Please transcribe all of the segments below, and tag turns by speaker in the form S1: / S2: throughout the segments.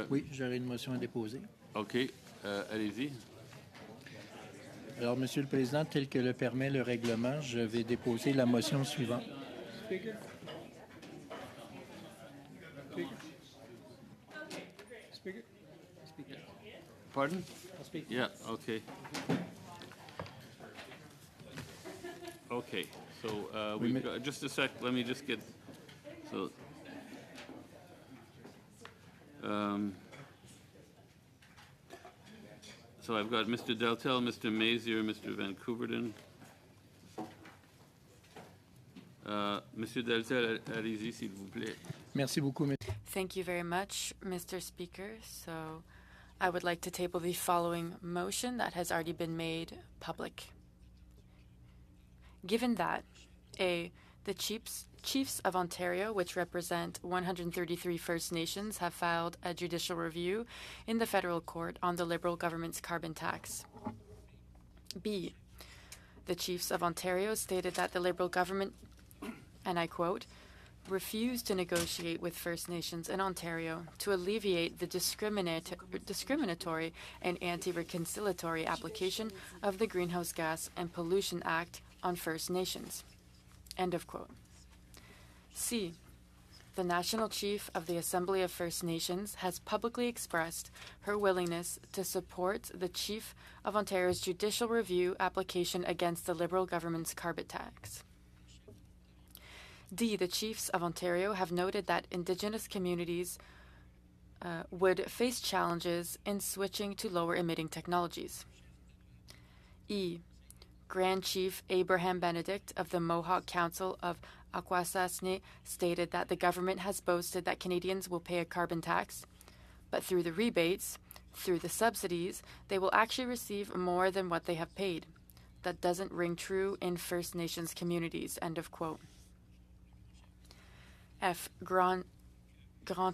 S1: Oui, j'aurais une motion à déposer.
S2: OK. Allez-y.
S1: Alors, Monsieur le Président, tel que le permet le règlement, je vais déposer la motion suivante.
S3: Speaker? Speaker? Speaker? Speaker.
S2: Pardon?
S3: I'll speak.
S2: Yeah, okay. Okay, so we've got, just a sec, let me just get, so, so I've got Mr. Deltel, Mr. Mazier, Mr. Van Couverden. Monsieur Deltel, allez-y, s'il vous plaît.
S1: Merci beaucoup, Monsieur.
S4: Thank you very much, Mr. Speaker. So I would like to table the following motion that has already been made public. Given that, A, the Chiefs of Ontario, which represent 133 First Nations, have filed a judicial review in the federal court on the Liberal government's carbon tax. B, the Chiefs of Ontario stated that the Liberal government, and I quote, refused to negotiate with First Nations in Ontario to alleviate the discriminatory and anti-reconciliatory application of the Greenhouse Gas and Pollution Act on First Nations. End of quote. C. The National Chief of the Assembly of First Nations has publicly expressed her willingness to support the Chief of Ontario's judicial review application against the Liberal government's carbon tax. D. The Chiefs of Ontario have noted that Indigenous communities would face challenges in switching to lower-emitting technologies. E. Grand Chief Abraham Benedict of the Mohawk Council of Akwesasne stated that the government has boasted that Canadians will pay a carbon tax, but through the rebates, through the subsidies, they will actually receive more than what they have paid. That doesn't ring true in First Nations communities. End of quote. F. Grand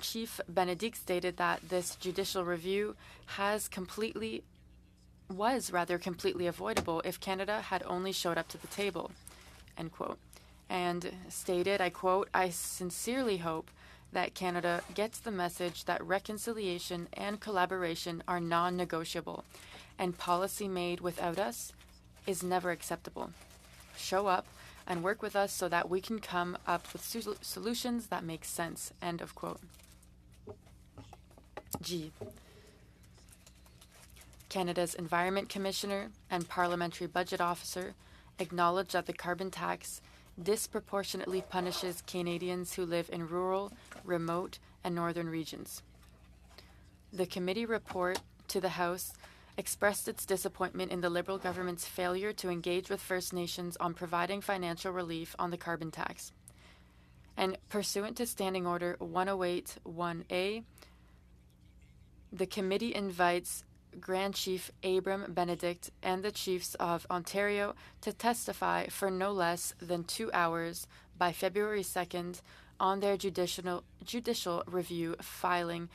S4: Chief Benedict stated that this judicial review was completely avoidable if Canada had only showed up to the table, end quote, and stated, I quote, I sincerely hope that Canada gets the message that reconciliation and collaboration are non-negotiable, and policy made without us is never acceptable. Show up and work with us so that we can come up with solutions that make sense, end of quote. G. Canada's Environment Commissioner and Parliamentary Budget Officer acknowledged that the carbon tax disproportionately punishes Canadians who live in rural, remote, and northern regions. The committee report to the House expressed its disappointment in the Liberal government's failure to engage with First Nations on providing financial relief on the carbon tax. And pursuant to Standing Order 108-1A, the committee invites Grand Chief Abram Benedict and the Chiefs of Ontario to testify for no less than 2 hours by February 2nd on their judicial review filing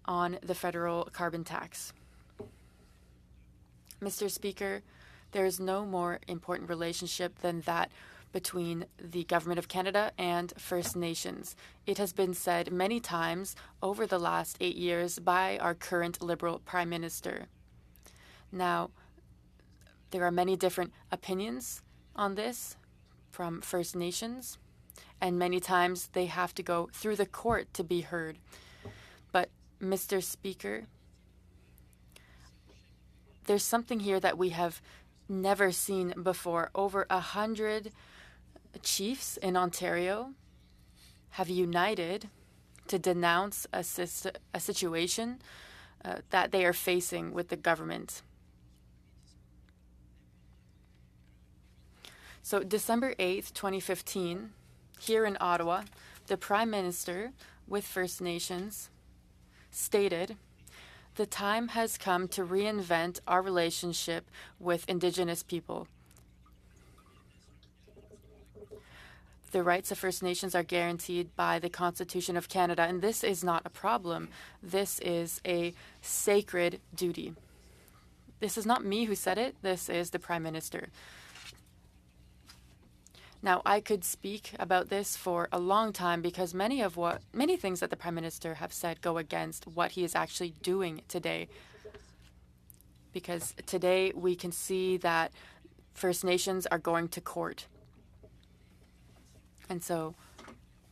S4: on the federal carbon tax. Mr. Speaker, there is no more important relationship than that between the Government of Canada and First Nations. It has been said many times over the last 8 years by our current Liberal Prime Minister. Now, there are many different opinions on this from First Nations, and many times they have to go through the court to be heard. But, Mr. Speaker, there's something here that we have never seen before. Over 100 chiefs in Ontario have united to denounce a situation that they are facing with the government. So December 8th, 2015, here in Ottawa, the Prime Minister with First Nations stated, "The time has come to reinvent our relationship with Indigenous people. The rights of First Nations are guaranteed by the Constitution of Canada, and this is not a problem. This is a sacred duty." This is not me who said it. This is the Prime Minister. Now, I could speak about this for a long time because many things that the Prime Minister have said go against what he is actually doing today. Because today we can see that First Nations are going to court. And so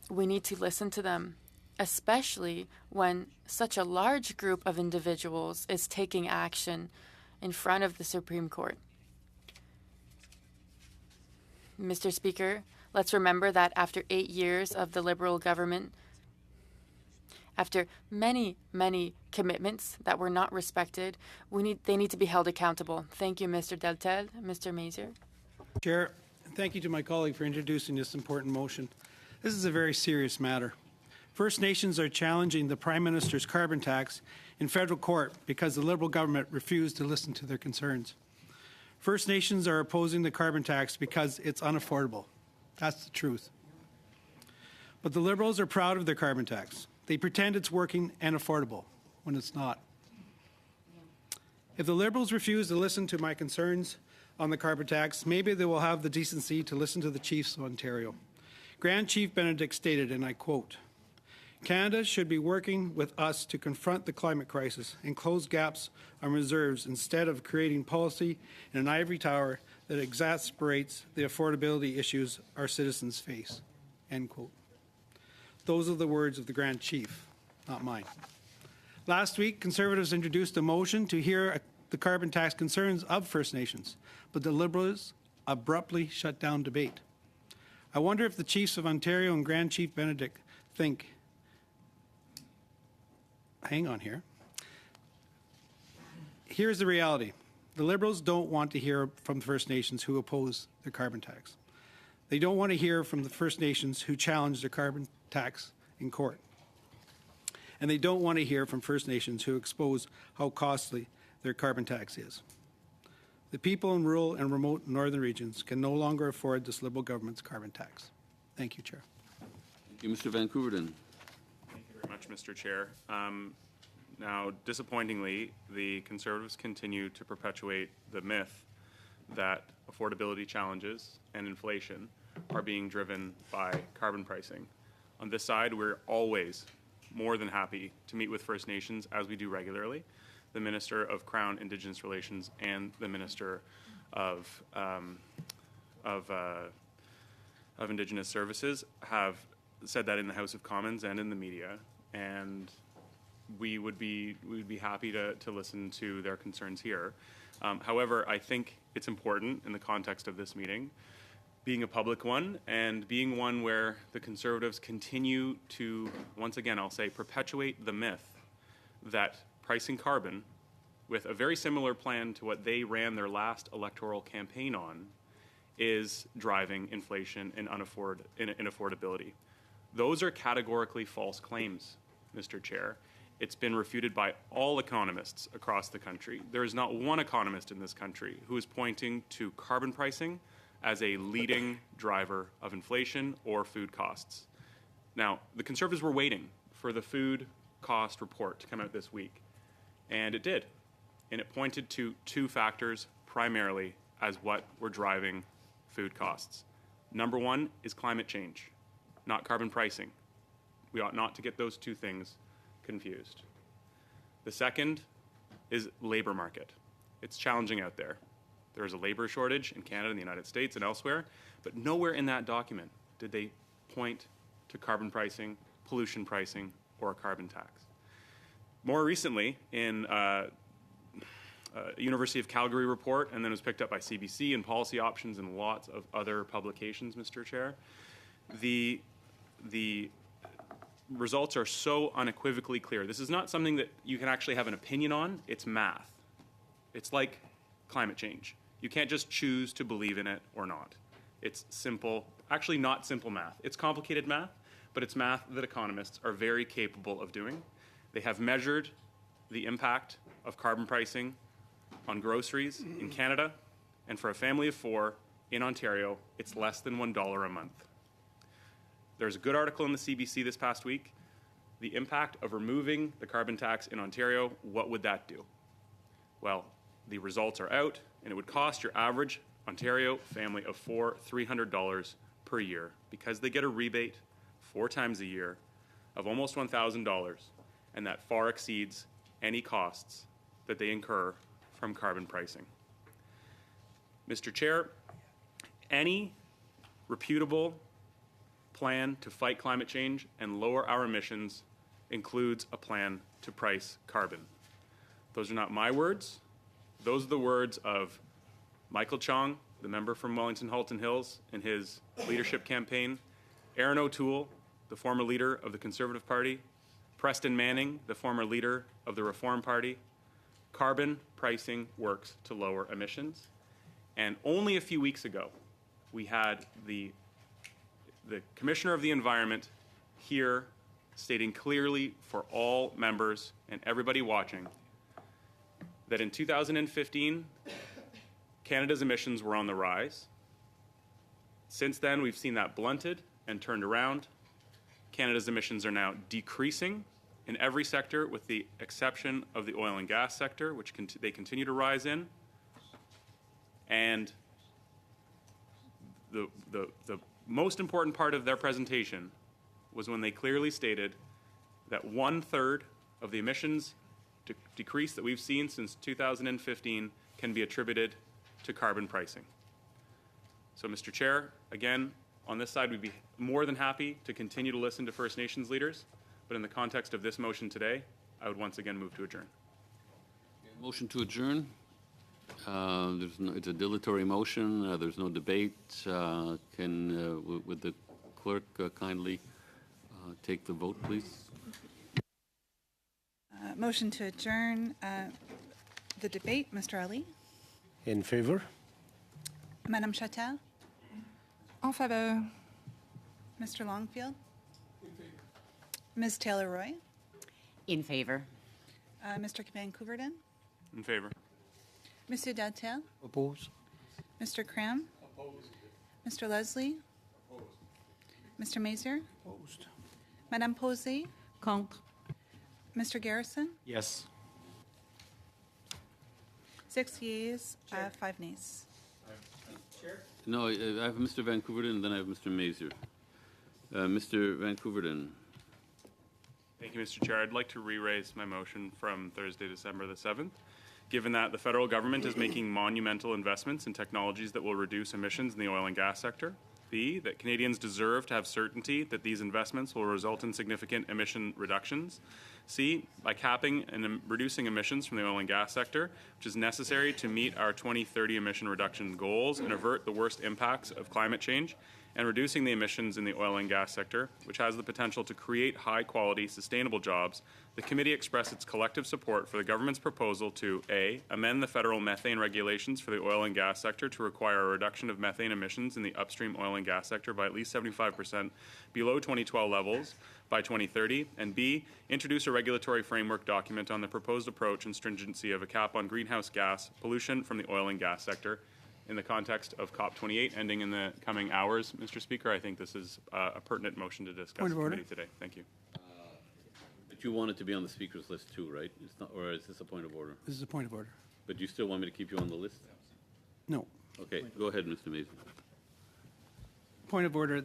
S4: we need to listen to them, especially when such a large group of individuals is taking action in front of the Supreme Court. Mr. Speaker, let's remember that after 8 years of the Liberal government, after many, many commitments that were not respected, they need to be held accountable. Thank you, Mr. Deltel. Mr. Mazier.
S3: Chair, thank you to my colleague for introducing this important motion. This is a very serious matter. First Nations are challenging the Prime Minister's carbon tax in federal court because the Liberal government refused to listen to their concerns. First Nations are opposing the carbon tax because it's unaffordable. That's the truth. But the Liberals are proud of their carbon tax. They pretend it's working and affordable when it's not. If the Liberals refuse to listen to my concerns on the carbon tax, maybe they will have the decency to listen to the Chiefs of Ontario. Grand Chief Benedict stated, and I quote, "Canada should be working with us to confront the climate crisis and close gaps on reserves instead of creating policy in an ivory tower that exacerbates the affordability issues our citizens face." End quote. Those are the words of the Grand Chief, not mine. Last week, Conservatives introduced a motion to hear the carbon tax concerns of First Nations, but the Liberals abruptly shut down debate. I wonder if the Chiefs of Ontario and Grand Chief Benedict think, hang on here. Here's the reality. The Liberals don't want to hear from the First Nations who oppose the carbon tax. They don't want to hear from the First Nations who challenge the carbon tax in court. And they don't want to hear from First Nations who expose how costly their carbon tax is. The people in rural and remote northern regions can no longer afford this Liberal government's carbon tax. Thank you, Chair.
S2: Thank you, Mr. Van Couverden.
S5: Thank you very much, Mr. Chair. Now, disappointingly, the Conservatives continue to perpetuate the myth that affordability challenges and inflation are being driven by carbon pricing. On this side, we're always more than happy to meet with First Nations, as we do regularly. The Minister of Crown Indigenous Relations and the Minister of Indigenous Services have said that in the House of Commons and in the media, and we would be happy to listen to their concerns here. However, I think it's important in the context of this meeting, being a public one and being one where the Conservatives continue to, once again, I'll say, perpetuate the myth that pricing carbon with a very similar plan to what they ran their last electoral campaign on is driving inflation and inaffordability. Those are categorically false claims, Mr. Chair. It's been refuted by all economists across the country. There is not one economist in this country who is pointing to carbon pricing as a leading driver of inflation or food costs. Now, the Conservatives were waiting for the food cost report to come out this week, and it did. And it pointed to two factors primarily as what were driving food costs. Number one is climate change, not carbon pricing. We ought not to get those two things confused. The second is labor market. It's challenging out there. There is a labor shortage in Canada, in the United States, and elsewhere, but nowhere in that document did they point to carbon pricing, pollution pricing, or a carbon tax. More recently, in University of Calgary report, and then it was picked up by CBC and Policy Options and lots of other publications, Mr. Chair, the results are so unequivocally clear. This is not something that you can actually have an opinion on. It's math. It's like climate change. You can't just choose to believe in it or not. It's simple, actually not simple math. It's complicated math, but it's math that economists are very capable of doing. They have measured the impact of carbon pricing on groceries in Canada, and for a family of four in Ontario, it's less than $1 a month. There's a good article in the CBC this past week. The impact of removing the carbon tax in Ontario, what would that do? Well, the results are out, and it would cost your average Ontario family of four $300 per year because they get a rebate 4 times a year of almost $1,000, and that far exceeds any costs that they incur from carbon pricing. Mr. Chair, any reputable plan to fight climate change and lower our emissions includes a plan to price carbon. Those are not my words. Those are the words of Michael Chong, the member from Wellington Halton Hills, in his leadership campaign, Aaron O'Toole, the former leader of the Conservative Party, Preston Manning, the former leader of the Reform Party. Carbon pricing works to lower emissions. And only a few weeks ago, we had the Commissioner of the Environment here stating clearly for all members and everybody watching that in 2015, Canada's emissions were on the rise. Since then, we've seen that blunted and turned around. Canada's emissions are now decreasing in every sector with the exception of the oil and gas sector, which they continue to rise in. And the most important part of their presentation was when they clearly stated that 1/3 of the emissions decrease that we've seen since 2015 can be attributed to carbon pricing. So, Mr. Chair, again, on this side, we'd be more than happy to continue to listen to First Nations leaders, but in the context of this motion today, I would once again move to adjourn.
S2: Motion to adjourn. It's a dilatory motion. There's no debate. Would the clerk kindly take the vote, please?
S6: Motion to adjourn the debate. Mr. Ali?
S7: In favor?
S6: Madame Chatel?
S8: En faveur.
S6: Mr. Longfield? Ms. Taylor-Roy?
S9: In favor.
S6: Mr. Van Couverden?
S5: In favor.
S6: Monsieur Dadtel?
S1: Oppose.
S6: Mr. Cram? Opposed. Mr. Leslie? Opposed. Mr. Mazur?
S3: Opposed.
S6: Madame Posey?
S8: Contre.
S6: Mr. Garrison?
S7: Yes.
S6: 6 yeas, 5 nays.
S2: No, I have Mr. Van Couverden, and then I have Mr. Mazur. Mr. Van Couverden.
S5: Thank you, Mr. Chair. I'd like to re-raise my motion from Thursday, December the 7th. Given that the federal government is making monumental investments in technologies that will reduce emissions in the oil and gas sector. B, that Canadians deserve to have certainty that these investments will result in significant emission reductions. C, by capping and reducing emissions from the oil and gas sector, which is necessary to meet our 2030 emission reduction goals and avert the worst impacts of climate change, and reducing the emissions in the oil and gas sector, which has the potential to create high-quality, sustainable jobs, the committee expressed its collective support for the government's proposal to A, amend the federal methane regulations for the oil and gas sector to require a reduction of methane emissions in the upstream oil and gas sector by at least 75% below 2012 levels by 2030, and B, introduce a regulatory framework document on the proposed approach and stringency of a cap on greenhouse gas pollution from the oil and gas sector. In the context of COP28 ending in the coming hours, Mr. Speaker, I think this is a pertinent motion to discuss
S3: Point of
S5: in
S3: order.
S5: committee today. Thank you.
S2: But you want it to be on the speaker's list too, right? It's not, or is this a point of order?
S3: This is a point of order.
S2: But you still want me to keep you on the list?
S3: No.
S2: Okay, go ahead, Mr. Mazur.
S3: Point of order.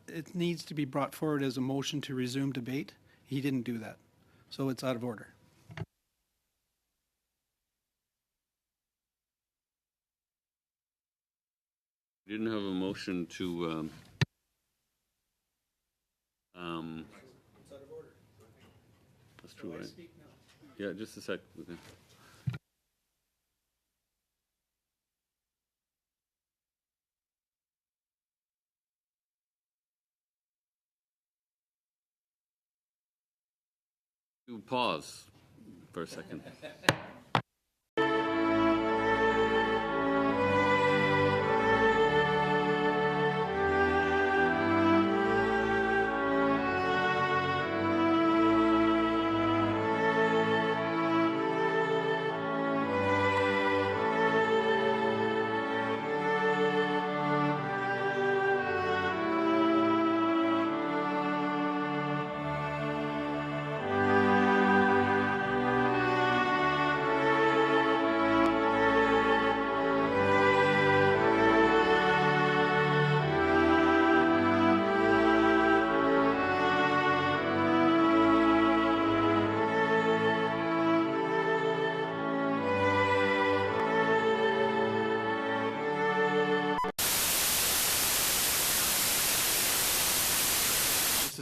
S3: It needs to be brought forward as a motion to resume debate. He didn't do that. So it's out of order.
S2: We didn't have a motion to. That's true, right? Yeah, just a sec. Okay. You pause for a second.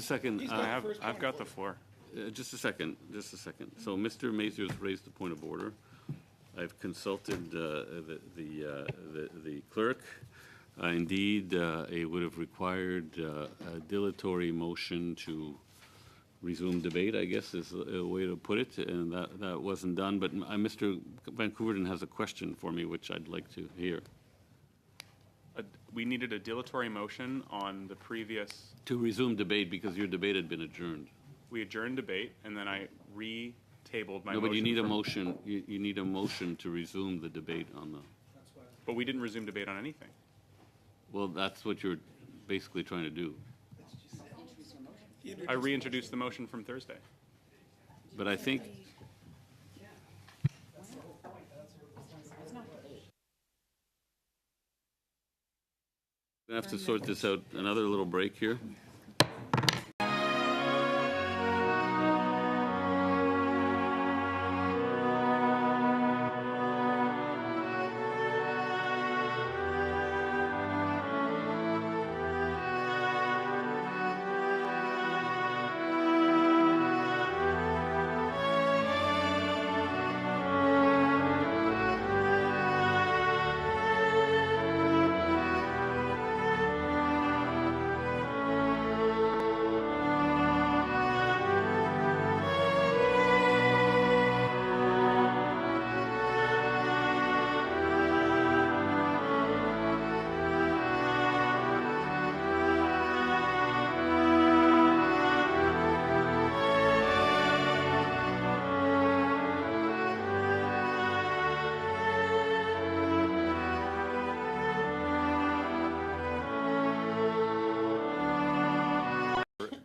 S2: second.
S5: I've got the floor.
S2: Just a second. So Mr. Mazur's raised the point of order. I've consulted the clerk. Indeed, it would have required a dilatory motion to resume debate, I guess is a way to put it, and that wasn't done. But Mr. Van Couverden has a question for me, which I'd like to hear.
S5: We needed a dilatory motion on the previous.
S2: To resume debate because your debate had been adjourned.
S5: We adjourned debate, and then I re-tabled my motion.
S2: No, but you need a motion. You need a motion to resume the debate on the.
S5: But we didn't resume debate on anything.
S2: Well, that's what you're basically trying to do.
S5: I reintroduced the motion from Thursday.
S2: But I think. We're going to have to sort this out. Another little break here.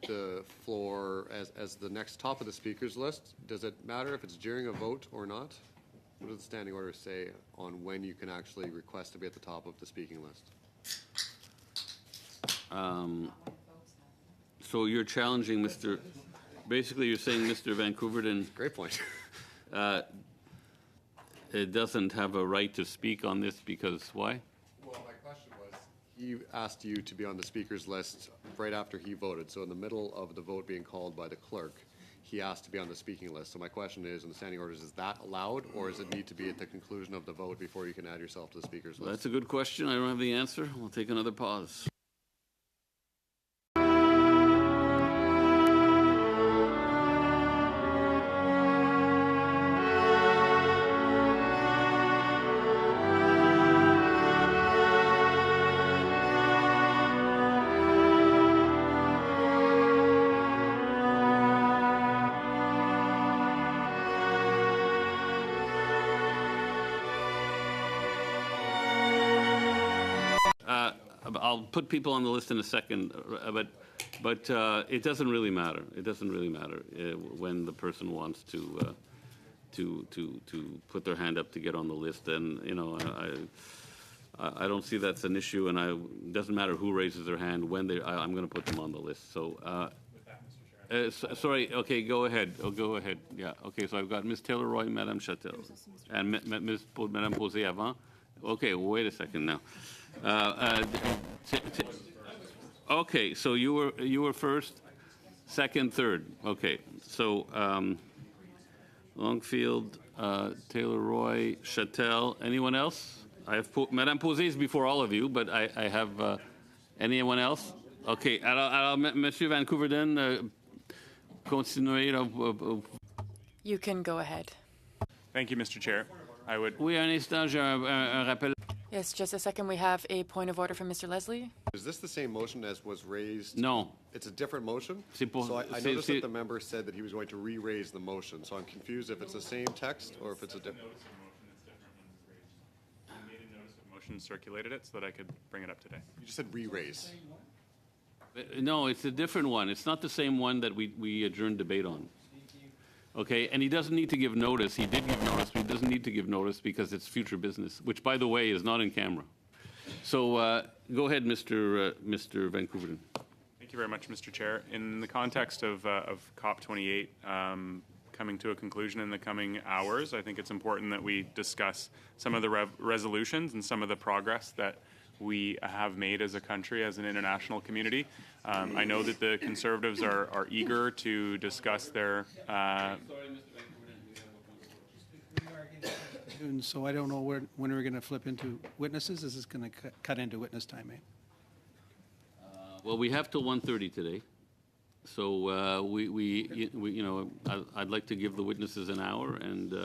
S7: The floor as the next top of the speakers list. Does it matter if it's during a vote or not? What does the standing order say on when you can actually request to be at the top of the speaking list?
S2: So you're challenging Mr. Basically, you're saying Mr. Van Couverden
S7: Great point.
S2: it doesn't have a right to speak on this because why?
S7: Well, my question was, he asked you to be on the speakers list right after he voted. So in the middle of the vote being called by the clerk, he asked to be on the speaking list. So my question is, in the standing orders, is that allowed, or does it need to be at the conclusion of the vote before you can add yourself to the speakers list?
S2: That's a good question. I don't have the answer. We'll take another pause. I'll put people on the list in a second, but it doesn't really matter. It doesn't really matter when the person wants to put their hand up to get on the list. And you know, I don't see that's an issue, and it doesn't matter who raises their hand when I'm going to put them on the list. So. Sorry. Okay, go ahead. Oh, go ahead. Yeah. Okay. So I've got Ms. Taylor-Roy, Madame Châtel, and Madame Posé avant. Okay. Wait a second now. Okay. So you were first, second, third. Okay. So Longfield, Taylor-Roy, Châtel. Anyone else? I have Madame Posé is before all of you, but I have anyone else? Okay. Alors, Monsieur Van Couverden.
S4: You can go ahead.
S5: Thank you, Mr. Chair. I would.
S2: Oui, un instant, j'ai un rappel.
S4: Yes, just a second. We have a point of order from Mr. Leslie.
S7: Is this the same motion as was raised?
S2: No.
S7: It's a different motion?
S2: Pour,
S7: so I noticed that the member said that he was going to re-raise the motion, so I'm confused if it's the same text or if it's a different.
S5: I made a notice of motion, circulated it so that I could bring it up today.
S7: You just said re-raise.
S2: No, it's a different one. It's not the same one that we adjourned debate on. Okay, and he doesn't need to give notice. He did give notice, but he doesn't need to give notice because it's future business, which, by the way, is not in camera. So go ahead, Mr. Van Couverden.
S5: Thank you very much, Mr. Chair. In the context of COP28 coming to a conclusion in the coming hours, I think it's important that we discuss some of the resolutions and some of the progress that we have made as a country, as an international community. I know that the Conservatives are eager to discuss their
S3: And so I don't know when we're going to flip into witnesses. Is this going to cut into witness time, eh?
S2: Well, we have till 1:30 today. So I'd like to give the witnesses an hour, and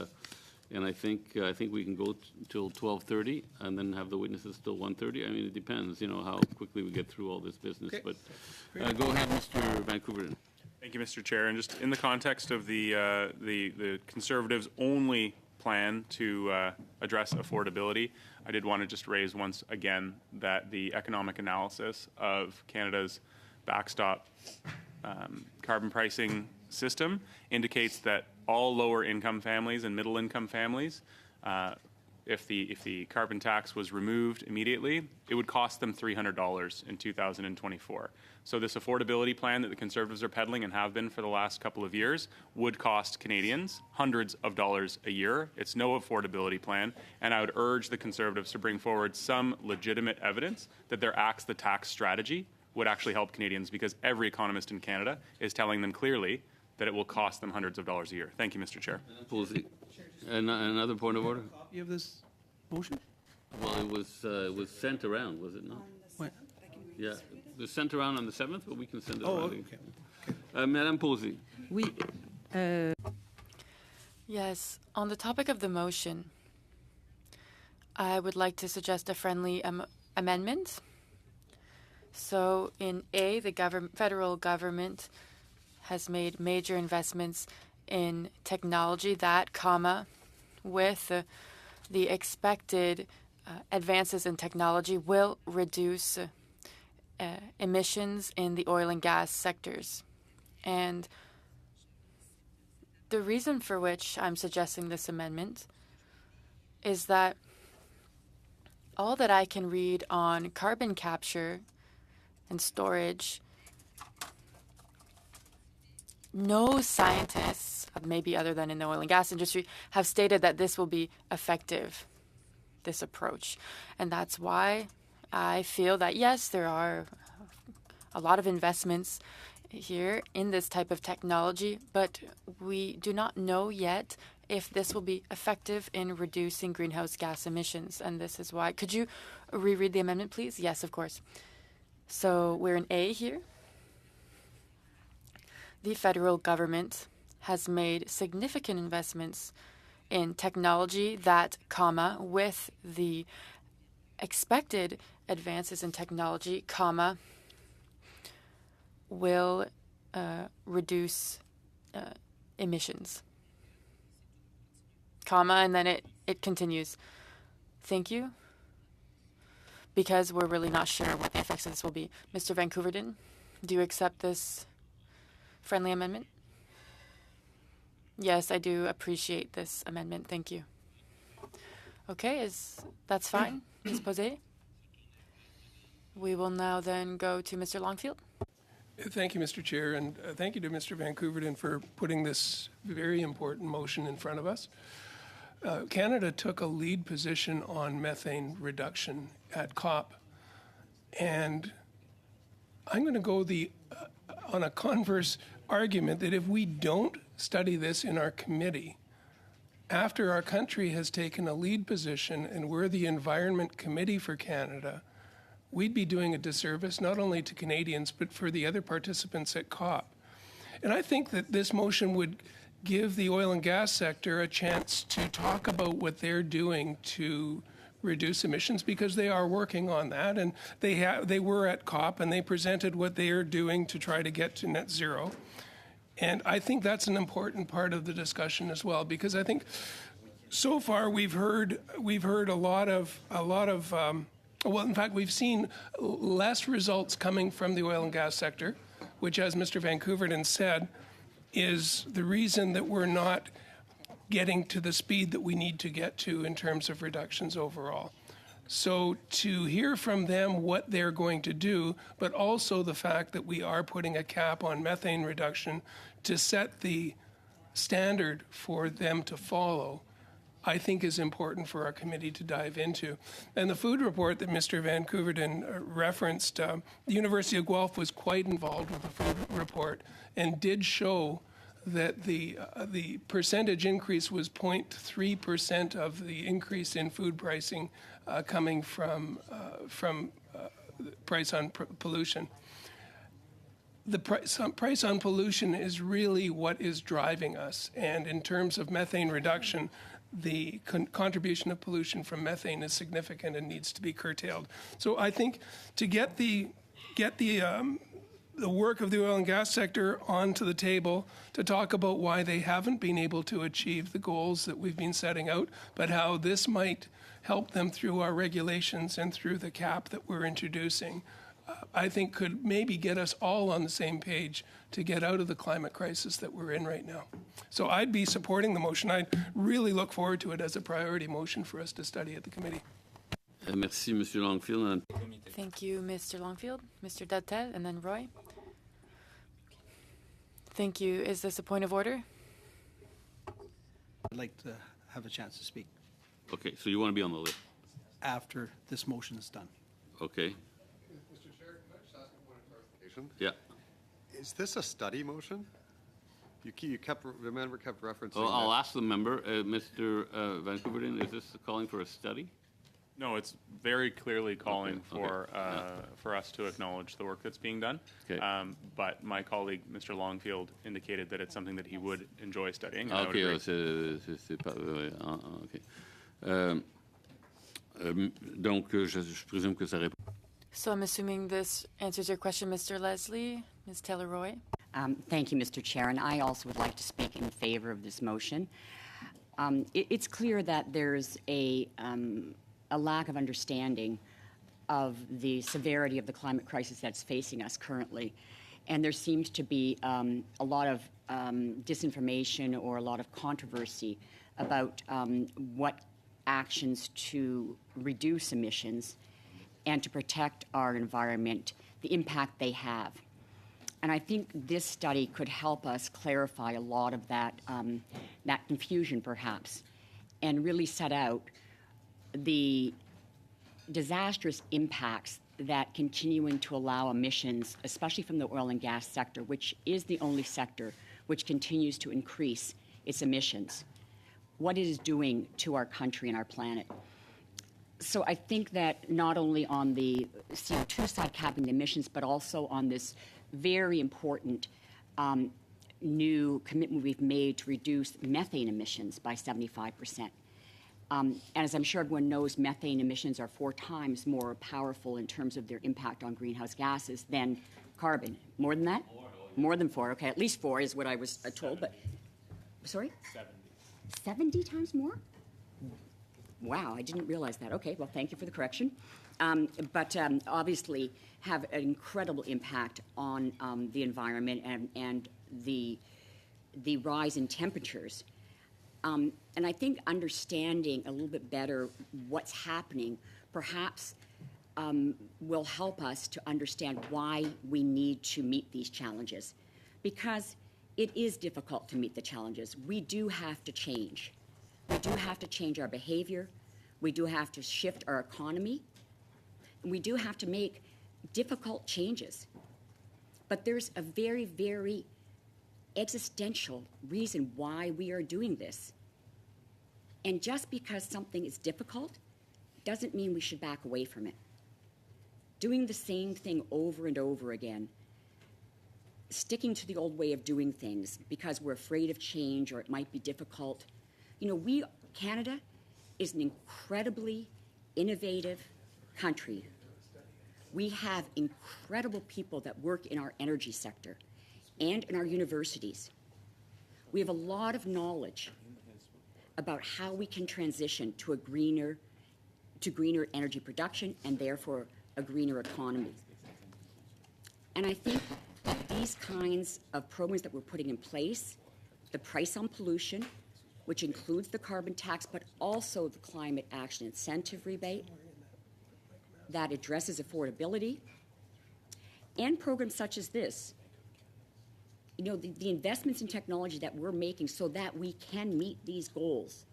S2: I think we can go till 12:30 and then have the witnesses till 1:30. I mean, it depends, how quickly we get through all this business.
S3: Okay.
S2: But go ahead, Mr. Vancouver.
S5: Thank you, Mr. Chair. And just in the context of the Conservatives' only plan to address affordability, I did want to just raise once again that the economic analysis of Canada's backstop carbon pricing system indicates that all lower income families and middle income families, if the carbon tax was removed immediately, it would cost them $300 in 2024. So this affordability plan that the Conservatives are peddling and have been for the last couple of years would cost Canadians hundreds of dollars a year. It's no affordability plan, and I would urge the Conservatives to bring forward some legitimate evidence that their Axe the Tax strategy would actually help Canadians, because every economist in Canada is telling them clearly that it will cost them hundreds of dollars a year. Thank you, Mr. Chair.
S2: Another point of order?
S3: Copy of this motion?
S2: Well, it was sent around, was it not?
S3: What?
S2: Yeah, it was sent around on the 7th, but we can send it
S3: Oh,
S2: around.
S3: okay.
S2: Madame Posey.
S8: Oui.
S4: Yes, on the topic of the motion, I would like to suggest a friendly amendment. So in A, the federal government has made major investments in technology that, with the expected advances in technology, will reduce emissions in the oil and gas sectors. And the reason for which I'm suggesting this amendment is that all that I can read on carbon capture and storage, no scientists, maybe other than in the oil and gas industry, have stated that this will be effective, this approach. And that's why I feel that, yes, there are a lot of investments here in this type of technology, but we do not know yet if this will be effective in reducing greenhouse gas emissions. And this is why. Could you reread the amendment, please? Yes, of course. So we're in A here. The federal government has made significant investments in technology that, with the expected advances in technology, will reduce emissions. And then it continues. Thank you. Because we're really not sure what the effects of this will be. Mr. Vancouverden, do you accept this friendly amendment? Yes, I do appreciate this amendment. Thank you. Okay, that's fine, Ms. Posey? We will now then go to Mr. Longfield.
S10: Thank you, Mr. Chair, and thank you to Mr. Vancouverden for putting this very important motion in front of us. Canada took a lead position on methane reduction at COP, and I'm going to go on a converse argument that if we don't study this in our committee, after our country has taken a lead position and we're the Environment Committee for Canada, we'd be doing a disservice not only to Canadians but for the other participants at COP. And I think that this motion would give the oil and gas sector a chance to talk about what they're doing to reduce emissions, because they are working on that, and they were at COP and they presented what they are doing to try to get to net zero. And I think that's an important part of the discussion as well, because I think so far we've heard a lot of well, in fact, we've seen less results coming from the oil and gas sector, which, as Mr. Vancouverden said, is the reason that we're not getting to the speed that we need to get to in terms of reductions overall. So to hear from them what they're going to do, but also the fact that we are putting a cap on methane reduction to set the standard for them to follow, I think is important for our committee to dive into. And the food report that Mr. Van Couverden referenced, the University of Guelph was quite involved with the food report and did show that the percentage increase was 0.3% of the increase in food pricing coming from price on pollution. The price on pollution is really what is driving us. And in terms of methane reduction, the contribution of pollution from methane is significant and needs to be curtailed. So I think to get the work of the oil and gas sector onto the table to talk about why they haven't been able to achieve the goals that we've been setting out, but how this might help them through our regulations and through the cap that we're introducing, I think could maybe get us all on the same page to get out of the climate crisis that we're in right now. So I'd be supporting the motion. I really look forward to it as a priority motion for us to study at the committee.
S2: Merci, Monsieur Longfield.
S4: Thank you, Mr. Longfield. Mr. Dattel, and then Roy. Thank you. Is this a point of order?
S3: I'd like to have a chance to speak
S2: Okay, so you want to be on the list.
S3: after this motion is done.
S2: Okay.
S7: Mr. Chair, can I just ask a point of clarification?
S2: Yeah.
S7: Is this a study motion? The member kept referencing.
S2: Well, I'll
S7: that-
S2: ask the member, Mr. Van Couverden, is this calling for a study?
S5: No, it's very clearly calling
S2: okay,
S5: for us to acknowledge the work that's being done.
S2: Okay.
S5: But my colleague, Mr. Longfield, indicated that it's something that he would enjoy studying. and I would
S2: Ok,
S5: agree.
S2: c'est pas... ok. Donc, je présume que ça répond.
S4: So I'm assuming this answers your question, Mr. Leslie. Ms. Taylor-Roy?
S9: Thank you, Mr. Chair, and I also would like to speak in favor of this motion. It's clear that there's a lack of understanding of the severity of the climate crisis that's facing us currently. And there seems to be a lot of disinformation or a lot of controversy about what actions to reduce emissions and to protect our environment, the impact they have. And I think this study could help us clarify a lot of that, that confusion, perhaps, and really set out the disastrous impacts that continuing to allow emissions, especially from the oil and gas sector, which is the only sector which continues to increase its emissions, what it is doing to our country and our planet. So I think that not only on the CO2 side, capping the emissions, but also on this very important new commitment we've made to reduce methane emissions by 75%. And as I'm sure everyone knows, methane emissions are 4 times more powerful in terms of their impact on greenhouse gases than carbon. More than that? More than 4. Okay, at least 4 is what I was told. But sorry? 70 times more? Wow, I didn't realize that. Okay, well, thank you for the correction. But obviously have an incredible impact on the environment and the rise in temperatures. And I think understanding a little bit better what's happening perhaps will help us to understand why we need to meet these challenges. Because it is difficult to meet the challenges. We do have to change. We do have to change our behavior. We do have to shift our economy. We do have to make difficult changes. But there's a very, very existential reason why we are doing this. And just because something is difficult doesn't mean we should back away from it. Doing the same thing over and over again, sticking to the old way of doing things because we're afraid of change or it might be difficult. You know, Canada is an incredibly innovative country. We have incredible people that work in our energy sector and in our universities. We have a lot of knowledge about how we can transition to greener energy production and therefore a greener economy. And I think these kinds of programs that we're putting in place, the price on pollution, which includes the carbon tax, but also the climate action incentive rebate that addresses affordability, and programs such as this. You know, the investments in technology that we're making so that we can meet these goals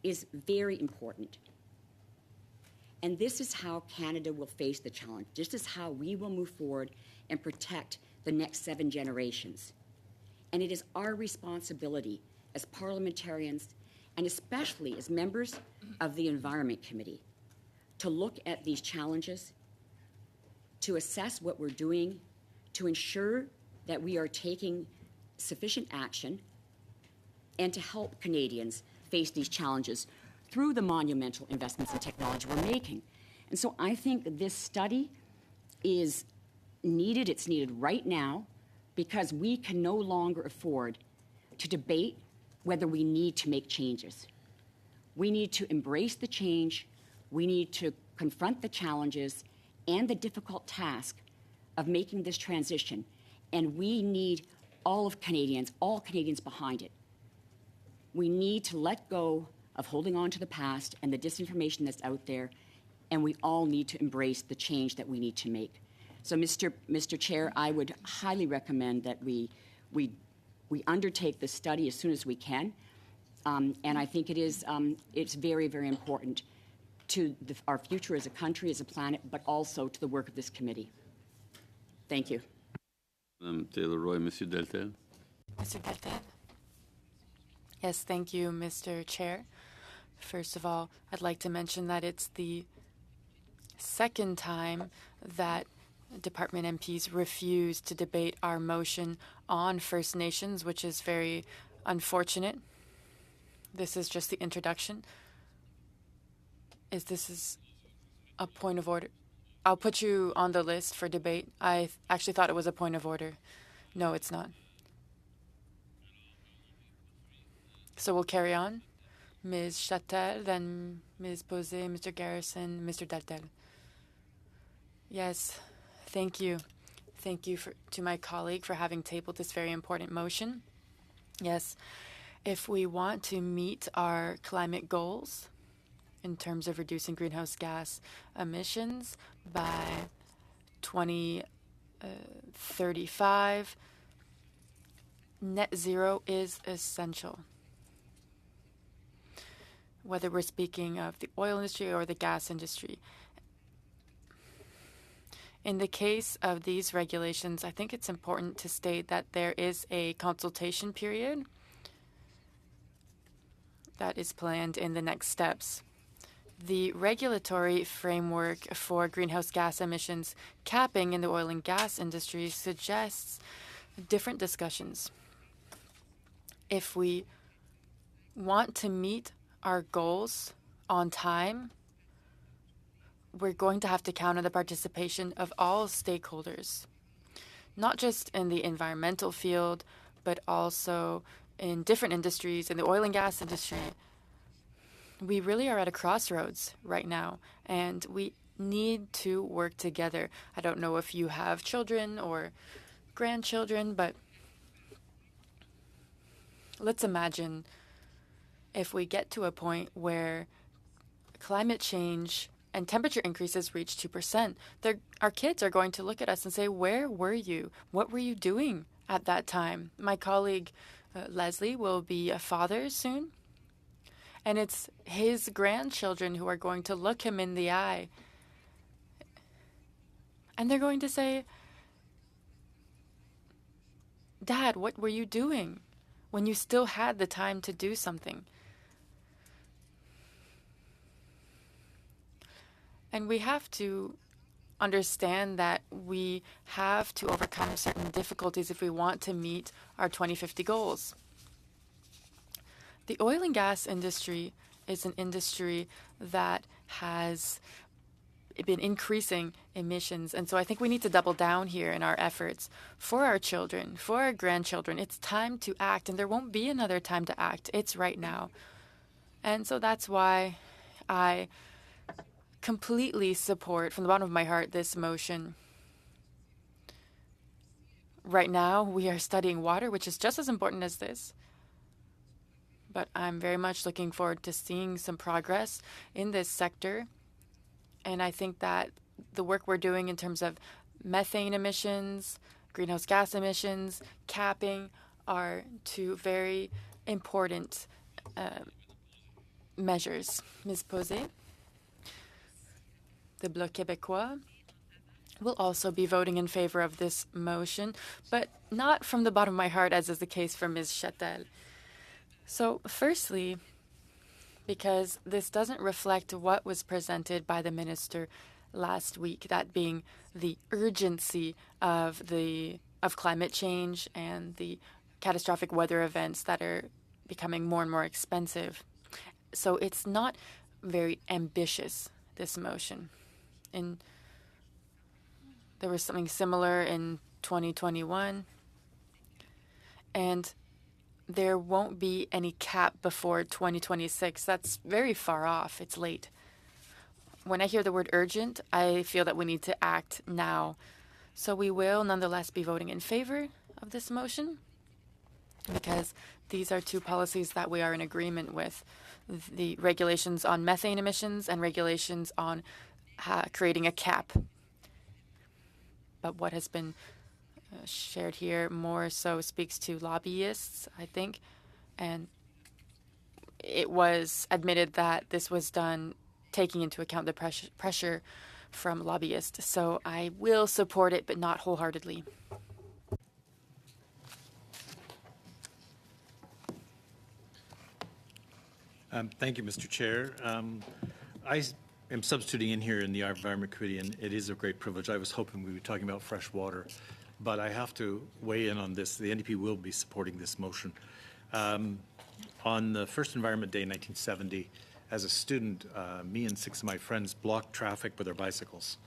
S9: is very important. And this is how Canada will face the challenge. This is how we will move forward and protect the next 7 generations. And it is our responsibility as parliamentarians, and especially as members of the Environment Committee, to look at these challenges, to assess what we're doing, to ensure that we are taking sufficient action, and to help Canadians face these challenges through the monumental investments in technology we're making. And so I think this study is needed. It's needed right now because we can no longer afford to debate whether we need to make changes. We need to embrace the change. We need to confront the challenges and the difficult task of making this transition. And we need all Canadians behind it. We need to let go of holding on to the past and the disinformation that's out there, and we all need to embrace the change that we need to make. So, Mr. Chair, I would highly recommend that we undertake this study as soon as we can, and I think it's very, very important to our future as a country, as a planet, but also to the work of this committee. Thank you.
S2: Madame Taylor-Roy, Monsieur Deltel.
S4: Mr. Deltel. Yes, thank you, Mr. Chair. First of all, I'd like to mention that it's the second time that department MPs refused to debate our motion on First Nations, which is very unfortunate. This is just the introduction. This is a point of order? I'll put you on the list for debate. I actually thought it was a point of order. No, it's not. So we'll carry on. Ms. Châtel, then Ms. Posé, Mr. Garrison, Mr. Deltel. Yes, thank you. Thank you to my colleague for having tabled this very important motion. Yes, if we want to meet our climate goals in terms of reducing greenhouse gas emissions by 2035, net zero is essential. Whether we're speaking of the oil industry or the gas industry. In the case of these regulations, I think it's important to state that there is a consultation period that is planned in the next steps. The regulatory framework for greenhouse gas emissions capping in the oil and gas industry suggests different discussions. If we want to meet our goals on time, we're going to have to count on the participation of all stakeholders, not just in the environmental field, but also in different industries, in the oil and gas industry. We really are at a crossroads right now, and we need to work together. I don't know if you have children or grandchildren, but let's imagine if we get to a point where climate change and temperature increases reach 2%, our kids are going to look at us and say, where were you? What were you doing at that time? My colleague, Leslie, will be a father soon, and it's his grandchildren who are going to look him in the eye, and they're going to say, Dad, what were you doing when you still had the time to do something? And we have to understand that we have to overcome certain difficulties if we want to meet our 2050 goals. The oil and gas industry is an industry that has been increasing emissions. And so I think we need to double down here in our efforts for our children, for our grandchildren. It's time to act, and there won't be another time to act. It's right now. And so that's why I completely support, from the bottom of my heart, this motion. Right now, we are studying water, which is just as important as this. But I'm very much looking forward to seeing some progress in this sector. And I think that the work we're doing in terms of methane emissions, greenhouse gas emissions, capping are two very important measures. Ms. Posé, the Bloc Québécois, will also be voting in favor of this motion, but not from the bottom of my heart, as is the case for Ms. Châtel. So, firstly, because this doesn't reflect what was presented by the minister last week, that being the urgency of climate change and the catastrophic weather events that are becoming more and more expensive. So it's not very ambitious, this motion. There was something similar in 2021, and there won't be any cap before 2026. That's very far off. It's late. When I hear the word urgent, I feel that we need to act now. So we will nonetheless be voting in favor of this motion because these are two policies that we are in agreement with. The regulations on methane emissions and regulations on creating a cap. But what has been shared here more so speaks to lobbyists, I think. And it was admitted that this was done taking into account the pressure from lobbyists. So I will support it, but not wholeheartedly.
S11: Thank you, Mr. Chair. I am substituting in here in the Environment Committee, and it is a great privilege. I was hoping we would be talking about fresh water, but I have to weigh in on this. The NDP will be supporting this motion. On the first Environment Day in 1970, as a student, me and 6 of my friends blocked traffic with our bicycles.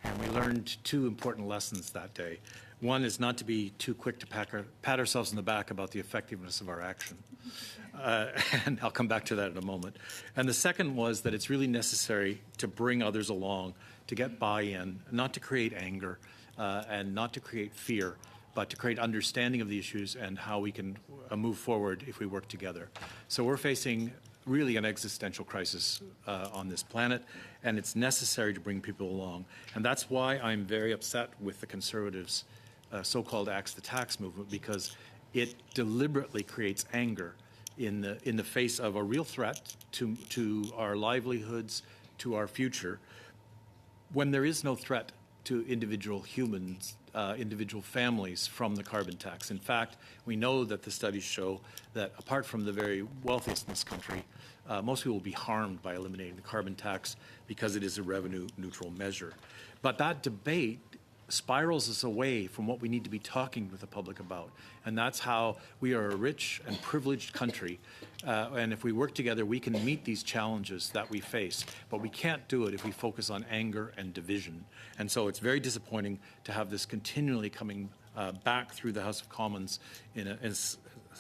S11: And we learned 2 important lessons that day. One is not to be too quick to pat ourselves on the back about the effectiveness of our action. And I'll come back to that in a moment. And the second was that it's really necessary to bring others along, to get buy-in, not to create anger and not to create fear, but to create understanding of the issues and how we can move forward if we work together. So we're facing really an existential crisis on this planet, and it's necessary to bring people along. And that's why I'm very upset with the Conservatives' so-called Axe the Tax movement, because it deliberately creates anger in the face of a real threat to our livelihoods, to our future, when there is no threat to individual humans, individual families from the carbon tax. In fact, we know that the studies show that apart from the very wealthiest in this country, most people will be harmed by eliminating the carbon tax because it is a revenue neutral measure. But that debate spirals us away from what we need to be talking with the public about. And that's how we are a rich and privileged country. And if we work together, we can meet these challenges that we face. But we can't do it if we focus on anger and division. And so it's very disappointing to have this continually coming back through the House of Commons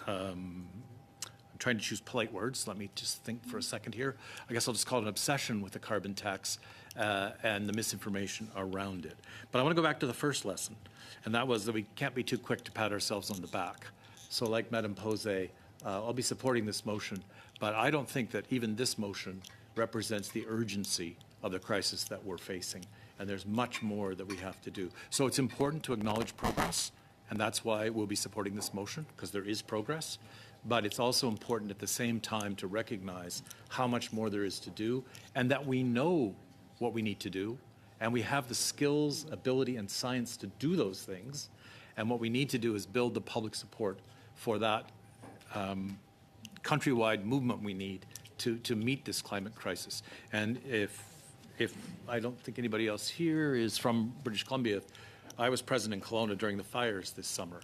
S11: I'm trying to choose polite words. Let me just think for a second here. I guess I'll just call it an obsession with the carbon tax and the misinformation around it. But I want to go back to the first lesson, and that was that we can't be too quick to pat ourselves on the back. So like Madame Posé, I'll be supporting this motion, but I don't think that even this motion represents the urgency of the crisis that we're facing, and there's much more that we have to do. So it's important to acknowledge progress, and that's why we'll be supporting this motion, because there is progress. But it's also important at the same time to recognize how much more there is to do, and that we know what we need to do, and we have the skills, ability, and science to do those things. And what we need to do is build the public support for that countrywide movement we need to meet this climate crisis. And if I don't think anybody else here is from British Columbia, I was present in Kelowna during the fires this summer.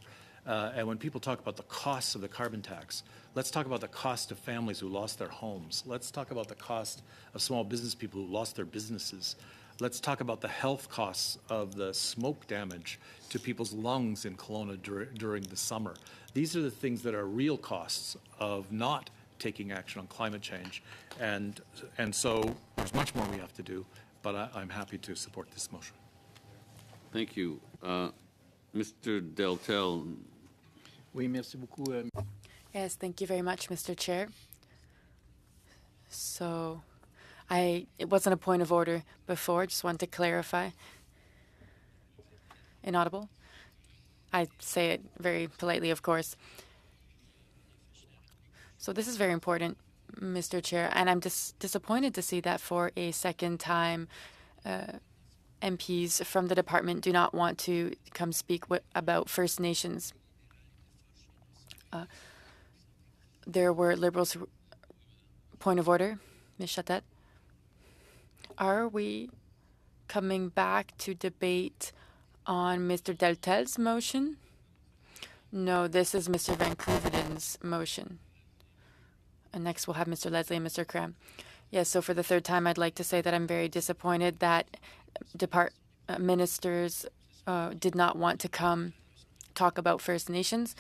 S11: And when people talk about the costs of the carbon tax, let's talk about the cost of families who lost their homes. Let's talk about the cost of small business people who lost their businesses. Let's talk about the health costs of the smoke damage to people's lungs in Kelowna during the summer. These are the things that are real costs of not taking action on climate change. And so there's much more we have to do, but I'm happy to support this motion.
S2: Thank you. Mr. Deltel.
S1: Oui, merci beaucoup.
S4: Yes, thank you very much, Mr. Chair. So, it wasn't a point of order before. Just wanted to clarify. Inaudible. I say it very politely, of course. So this is very important Mr. Chair, and I'm disappointed to see that for a second time, MPs from the department do not want to come speak about First Nations. There were Liberals who... Point of order, Ms. Chatet. Are we coming back to debate on Mr. Deltel's motion? No, this is Mr. Van Kouverden's motion. And next we'll have Mr. Leslie and Mr. Cram. Yes, so for the third time, I'd like to say that I'm very disappointed that ministers did not want to come talk about First Nations.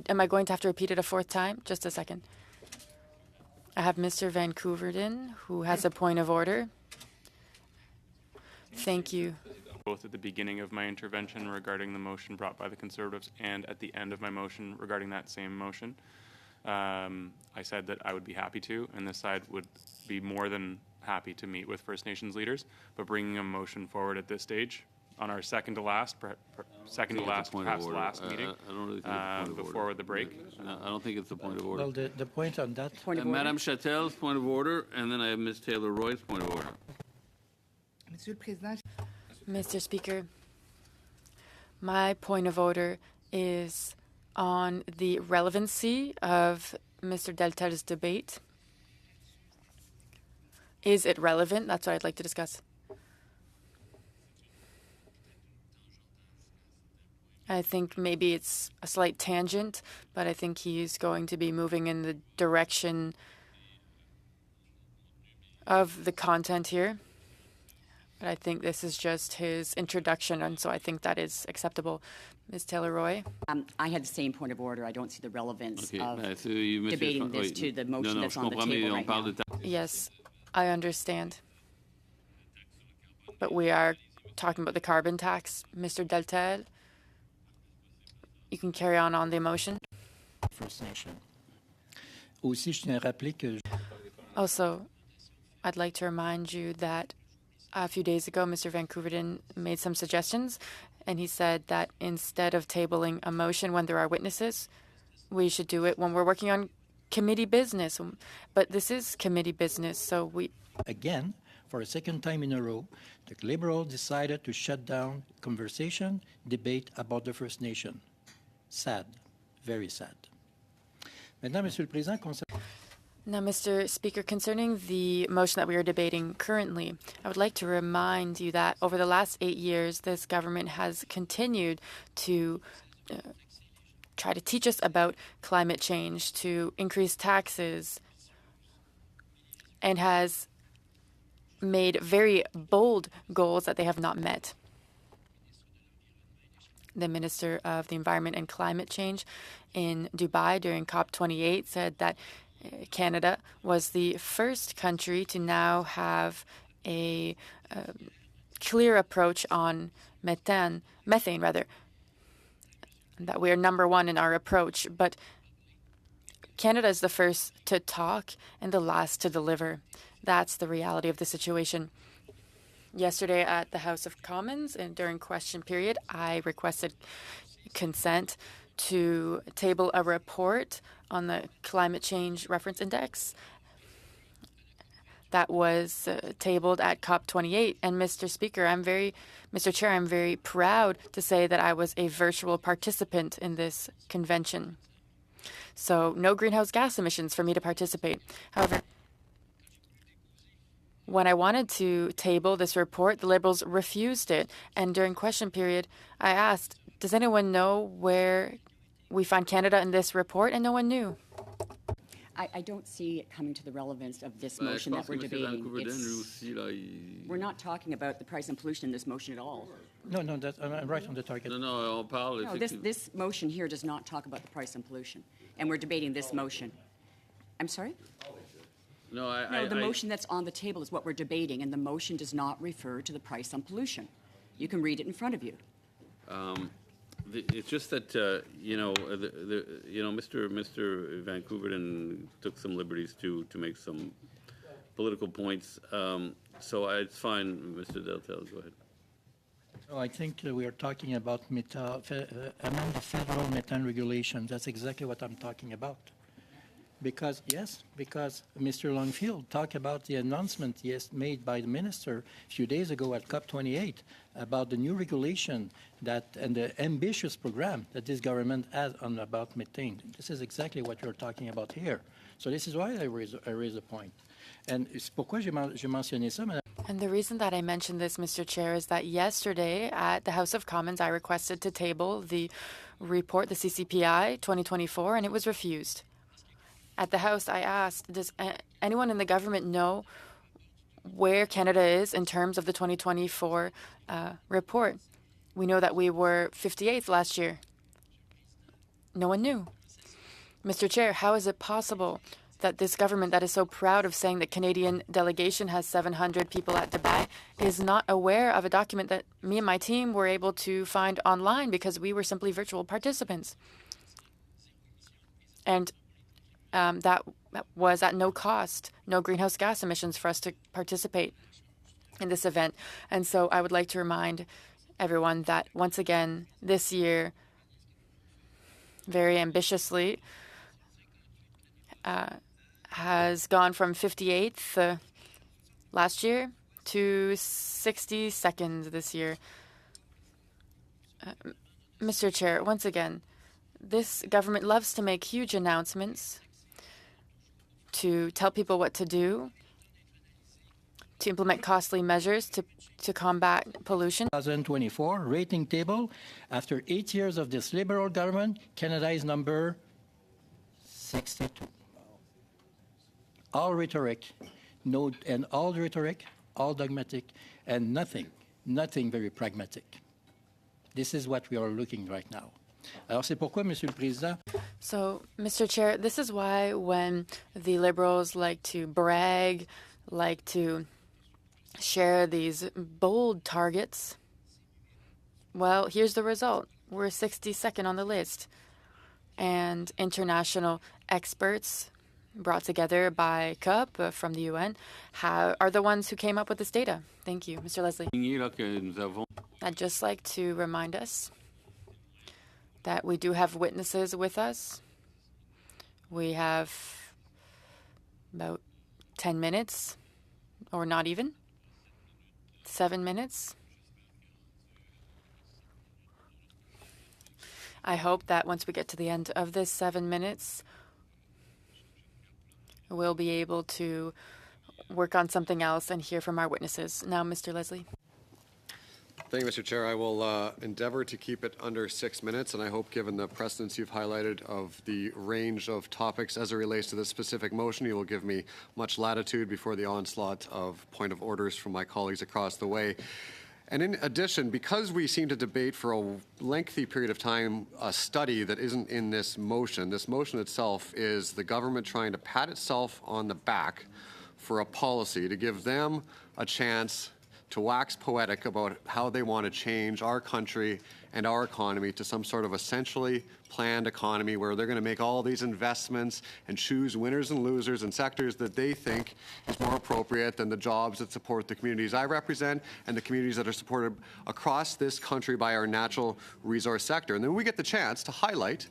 S4: Am I going to have to repeat it a fourth time? Just a second. I have Mr. Van Kouverden, who has a point of order. Thank you.
S5: Both at the beginning of my intervention regarding the motion brought by the Conservatives and at the end of my motion regarding that same motion. I said that I would be happy to, and this side would be more than happy to meet with First Nations leaders, but bringing a motion forward at this stage on our second to last, perhaps last meeting,
S2: I don't really think it's a point of
S5: before
S2: order.
S5: the break.
S2: I don't think it's a point of order.
S1: Well, the point on that...
S2: Madame Chatel's point of order, and then I have Ms. Taylor-Roy's point of order.
S4: Mr. Speaker, my point of order is on the relevancy of Mr. Deltel's debate. Is it relevant? That's what I'd like to discuss. I think maybe it's a slight tangent, but I think he's going to be moving in the direction of the content here. But I think this is just his introduction, and so I think that is acceptable. Ms. Taylor-Roy?
S9: I had the same point of order. I don't see the relevance of
S2: So you missed
S9: debating this to the motion that's on the table right now.
S4: Yes, I understand. But we are talking about the carbon tax. Mr. Deltel, you can carry on the motion.
S1: First Nation. Aussi, je tiens à rappeler que...
S4: Also, I'd like to remind you that a few days ago, Mr. Van Kouverden made some suggestions, and he said that instead of tabling a motion when there are witnesses, we should do it when we're working on committee business. But this is committee business, so we...
S1: Again, for a second time in a row, the Liberals decided to shut down conversation, debate about the First Nation. Sad. Very sad. Maintenant, Monsieur le Président,
S4: Now, Mr. Speaker, concerning the motion that we are debating currently, I would like to remind you that over the last 8 years, this government has continued to try to teach us about climate change, to increase taxes, and has made very bold goals that they have not met. The Minister of the Environment and Climate Change in Dubai during COP28 said that Canada was the first country to now have a clear approach on methane, and that we are number one in our approach. But Canada is the first to talk and the last to deliver. That's the reality of the situation. Yesterday at the House of Commons and during question period, I requested consent to table a report on the Climate Change Reference Index that was tabled at COP28. And Mr. Speaker, Mr. Chair, I'm very proud to say that I was a virtual participant in this convention. So no greenhouse gas emissions for me to participate. However, when I wanted to table this report, the Liberals refused it. And during question period, I asked, does anyone know where we find Canada in this report? And no one knew.
S9: I don't see it coming to the relevance of this motion that we're debating. We're not talking about the price and pollution in this motion at all.
S1: No, I'm right on the target.
S9: No, this motion here does not talk about the price and pollution. And we're debating this motion. I'm sorry?
S2: No,
S9: the motion that's on the table is what we're debating, and the motion does not refer to the price on pollution. You can read it in front of you.
S2: It's just that Mr. Van Kouverden took some liberties to make some political points. So it's fine, Mr. Deltel. Go ahead.
S1: No, I think we are talking about amend the federal methane regulation. That's exactly what I'm talking about. Because Mr. Longfield talked about the announcement made by the minister a few days ago at COP28 about the new regulation and the ambitious program that this government has on about methane. This is exactly what you're talking about here. So this is why I raise the point. And c'est pourquoi j'ai mentionné ça, Madame.
S4: And the reason that I mentioned this, Mr. Chair, is that yesterday at the House of Commons, I requested to table the report, the CCPI 2024, and it was refused. At the House, I asked, does anyone in the government know where Canada is in terms of the 2024 report? We know that we were 58th last year. No one knew. Mr. Chair, how is it possible that this government that is so proud of saying that Canadian delegation has 700 people at Dubai is not aware of a document that me and my team were able to find online because we were simply virtual participants? And that was at no cost, no greenhouse gas emissions for us to participate in this event. And so I would like to remind everyone that once again, this year, very ambitiously, has gone from 58th last year to 62nd this year. Mr. Chair, once again, this government loves to make huge announcements, to tell people what to do, to implement costly measures to combat pollution.
S1: 2024 rating table. After 8 years of this Liberal government, Canada is number 62. All rhetoric, all dogmatic, and nothing very pragmatic. This is what we are looking right now. Alors, c'est pourquoi, Monsieur le Président.
S4: So, Mr. Chair, this is why when the Liberals like to brag, like to share these bold targets, well, here's the result. We're 62nd on the list. And international experts brought together by CUP from the UN are the ones who came up with this data. Thank you, Mr. Leslie. I'd just like to remind us that we do have witnesses with us. We have about 10 minutes, or not even, 7 minutes. I hope that once we get to the end of this 7 minutes, we'll be able to work on something else and hear from our witnesses. Now, Mr. Leslie.
S7: Thank you, Mr. Chair. I will endeavor to keep it under 6 minutes, and I hope, given the precedents you've highlighted of the range of topics as it relates to this specific motion, you will give me much latitude before the onslaught of point of orders from my colleagues across the way. And in addition, because we seem to debate for a lengthy period of time a study that isn't in this motion itself is the government trying to pat itself on the back for a policy to give them a chance to wax poetic about how they want to change our country and our economy to some sort of essentially planned economy where they're going to make all these investments and choose winners and losers in sectors that they think is more appropriate than the jobs that support the communities I represent and the communities that are supported across this country by our natural resource sector. And then we get the chance to highlight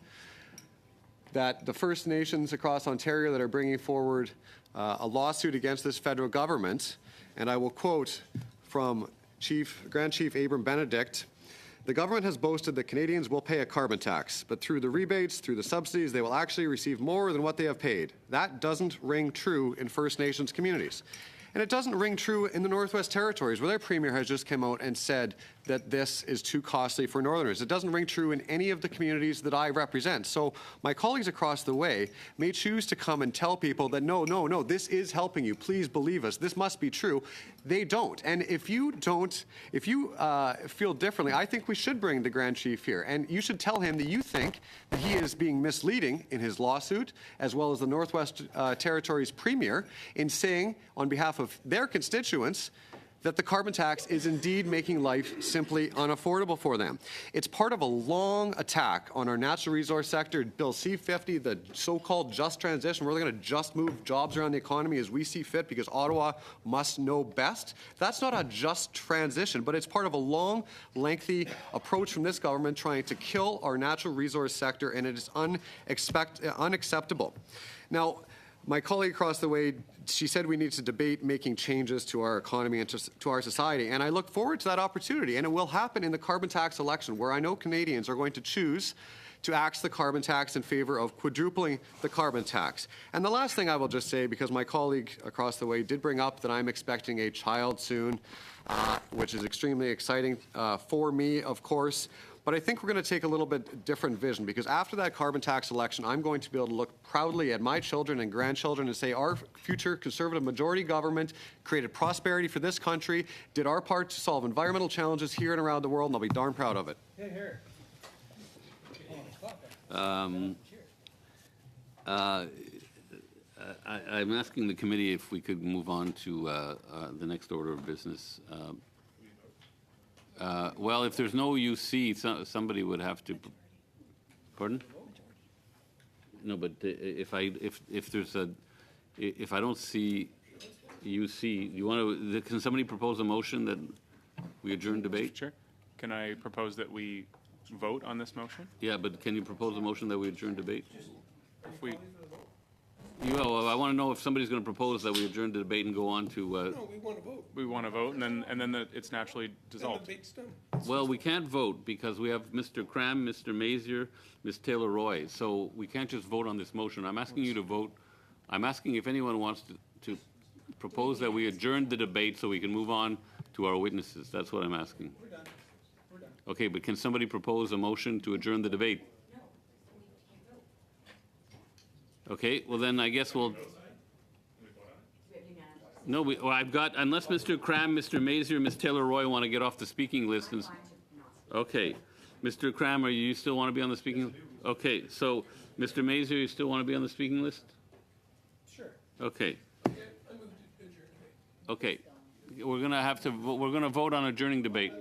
S7: that the First Nations across Ontario that are bringing forward a lawsuit against this federal government, and I will quote from Grand Chief Abram Benedict, "The government has boasted that Canadians will pay a carbon tax, but through the rebates, through the subsidies, they will actually receive more than what they have paid. That doesn't ring true in First Nations communities." And it doesn't ring true in the Northwest Territories, where their Premier has just come out and said that this is too costly for Northerners. It doesn't ring true in any of the communities that I represent. So my colleagues across the way may choose to come and tell people that, no, this is helping you. Please believe us. This must be true. They don't. And if you feel differently, I think we should bring the Grand Chief here. And you should tell him that you think that he is being misleading in his lawsuit, as well as the Northwest Territories Premier, in saying on behalf of their constituents that the carbon tax is indeed making life simply unaffordable for them. It's part of a long attack on our natural resource sector. Bill C-50, the so-called just transition, we're going to just move jobs around the economy as we see fit because Ottawa must know best. That's not a just transition, but it's part of a long, lengthy approach from this government trying to kill our natural resource sector, and it is unacceptable. Now, my colleague across the way, she said we need to debate making changes to our economy and to our society, and I look forward to that opportunity, and it will happen in the carbon tax election, where I know Canadians are going to choose to axe the carbon tax in favor of quadrupling the carbon tax. And the last thing I will just say, because my colleague across the way did bring up that I'm expecting a child soon, which is extremely exciting for me, of course. But I think we're going to take a little bit different vision, because after that carbon tax election, I'm going to be able to look proudly at my children and grandchildren and say our future Conservative majority government created prosperity for this country, did our part to solve environmental challenges here and around the world, and I'll be darn proud of it.
S2: I'm asking the committee if we could move on to the next order of business. Well, if there's no UC, somebody would have to. Pardon? No, but if I don't see UC, you want to? Can somebody propose a motion that we adjourn debate?
S5: Chair, can I propose that we vote on this motion?
S2: Yeah, but can you propose a motion that we adjourn debate?
S5: If we,
S2: I want to know if somebody's going to propose that we adjourn the debate and go on to.
S10: No, we want to vote.
S5: we want to vote, and then it's naturally
S10: Then the
S5: dissolved.
S10: debate's done.
S2: Well, we can't vote because we have Mr. Cram, Mr. Mazier, Ms. Taylor-Roy. So we can't just vote on this motion. I'm asking you to vote. I'm asking if anyone wants to propose that we adjourn the debate so we can move on to our witnesses. That's what I'm asking.
S10: We're done.
S2: Okay, but can somebody propose a motion to adjourn the debate? Okay, well then I guess we'll. No, well, I've got, unless Mr. Cram, Mr. Mazier, Ms. Taylor-Roy want to get off the speaking list. Okay. Mr. Cram, you still want to be on the speaking list? Okay, so Mr. Mazier, you still want to be on the speaking list?
S10: Sure.
S2: Okay.
S10: I move to adjourn debate.
S2: Okay. We're going to have to, we're going to vote on adjourning debate.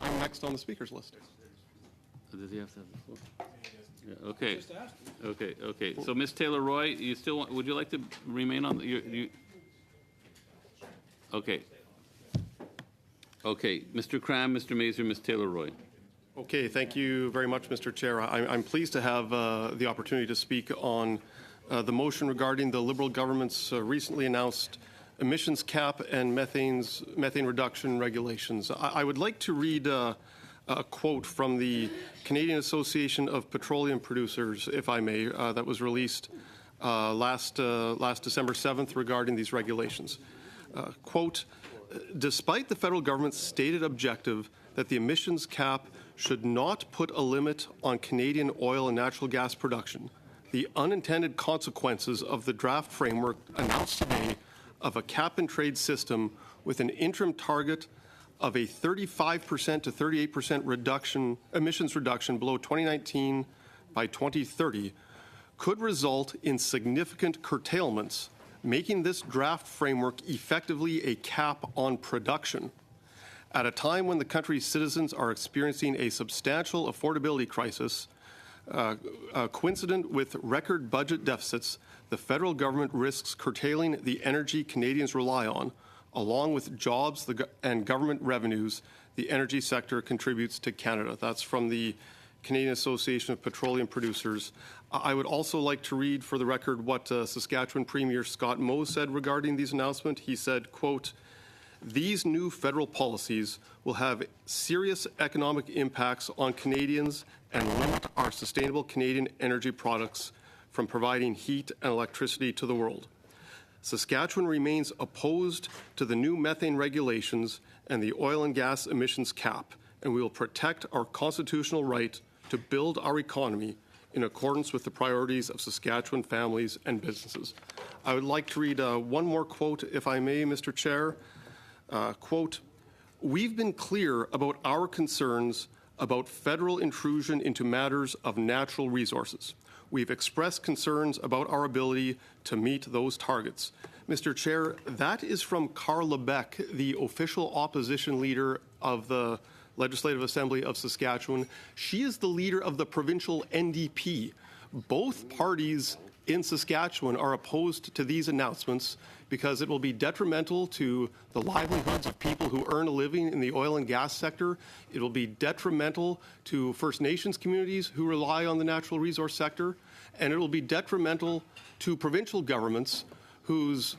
S12: I'm next on the speakers list.
S2: Does he have to have the floor? Yeah, okay. Okay. So Ms. Taylor-Roy, you still want, would you like to remain on the, okay. Okay, Mr. Cram, Mr. Mazier, Ms. Taylor-Roy.
S12: Okay, thank you very much, Mr. Chair. I'm pleased to have the opportunity to speak on the motion regarding the Liberal government's recently announced emissions cap and methane reduction regulations. I would like to read a quote from the Canadian Association of Petroleum Producers, if I may, that was released last December 7th regarding these regulations. Quote, despite the federal government's stated objective that the emissions cap should not put a limit on Canadian oil and natural gas production, the unintended consequences of the draft framework announced today of a cap-and-trade system with an interim target of a 35% to 38% emissions reduction below 2019 by 2030 could result in significant curtailments, making this draft framework effectively a cap on production. At a time when the country's citizens are experiencing a substantial affordability crisis, coincident with record budget deficits, the federal government risks curtailing the energy Canadians rely on, along with jobs and government revenues the energy sector contributes to Canada. That's from the Canadian Association of Petroleum Producers. I would also like to read for the record what Saskatchewan Premier Scott Moe said regarding these announcements. He said, quote, these new federal policies will have serious economic impacts on Canadians and limit our sustainable Canadian energy products from providing heat and electricity to the world. Saskatchewan remains opposed to the new methane regulations and the oil and gas emissions cap, and we will protect our constitutional right to build our economy in accordance with the priorities of Saskatchewan families and businesses. I would like to read one more quote, if I may, Mr. Chair. Quote, we've been clear about our concerns about federal intrusion into matters of natural resources. We've expressed concerns about our ability to meet those targets. Mr. Chair, that is from Carla Beck, the official opposition leader of the Legislative Assembly of Saskatchewan. She is the leader of the provincial NDP. Both parties in Saskatchewan are opposed to these announcements because it will be detrimental to the livelihoods of people who earn a living in the oil and gas sector. It will be detrimental to First Nations communities who rely on the natural resource sector. And it will be detrimental to provincial governments whose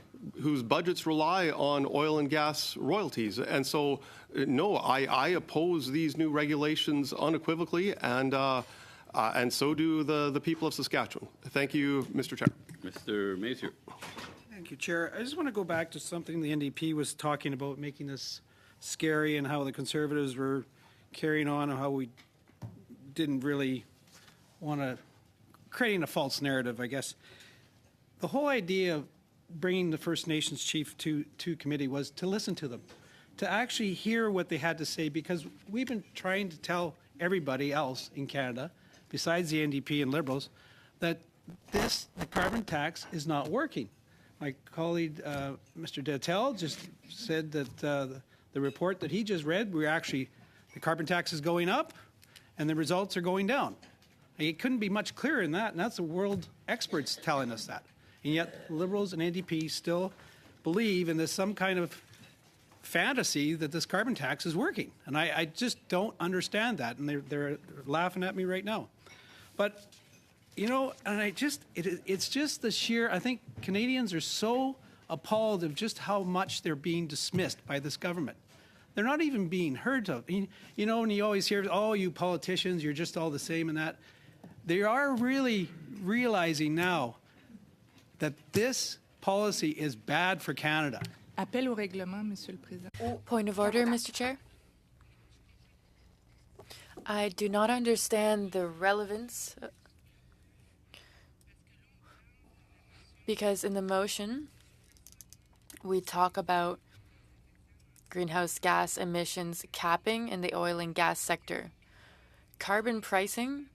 S12: budgets rely on oil and gas royalties. And so, no, I oppose these new regulations unequivocally, and so do the people of Saskatchewan. Thank you, Mr. Chair.
S2: Mr. Mazier.
S3: Thank you, Chair. I just want to go back to something the NDP was talking about, making this scary, and how the Conservatives were carrying on, and how we didn't really want to, creating a false narrative, I guess. The whole idea of bringing the First Nations chief to committee was to listen to them, to actually hear what they had to say, because we've been trying to tell everybody else in Canada, besides the NDP and Liberals, that the carbon tax is not working. My colleague, Mr. Detel, just said that the report that he just read, the carbon tax is going up and the results are going down. It couldn't be much clearer than that, and that's the world experts telling us that. And yet Liberals and NDP still believe in this some kind of fantasy that this carbon tax is working. And I just don't understand that, and they're laughing at me right now. But, you know, and it's just the sheer, I think Canadians are so appalled of just how much they're being dismissed by this government. They're not even being heard of. You know, and you always hear, oh, you politicians, you're just all the same and that. They are really realizing now that this policy is bad for Canada.
S8: Appel au règlement, Monsieur le Président.
S4: Point of order, Mr. Chair. I do not understand the relevance, because in the motion, we talk about greenhouse gas emissions capping in the oil and gas sector. Carbon pricing,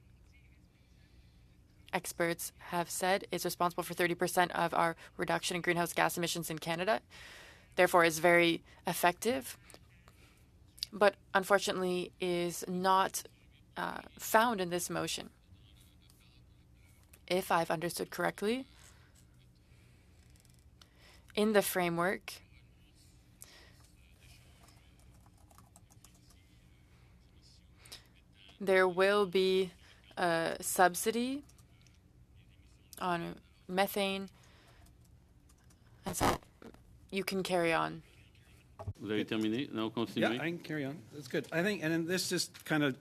S4: experts have said, is responsible for 30% of our reduction in greenhouse gas emissions in Canada. Therefore, is very effective, but unfortunately is not found in this motion. If I've understood correctly, in the framework, there will be a subsidy on methane, and so you can carry on.
S2: Vous avez terminé? Non, continuez.
S3: Yeah, I can carry on. That's good. I think, and then this just kind of,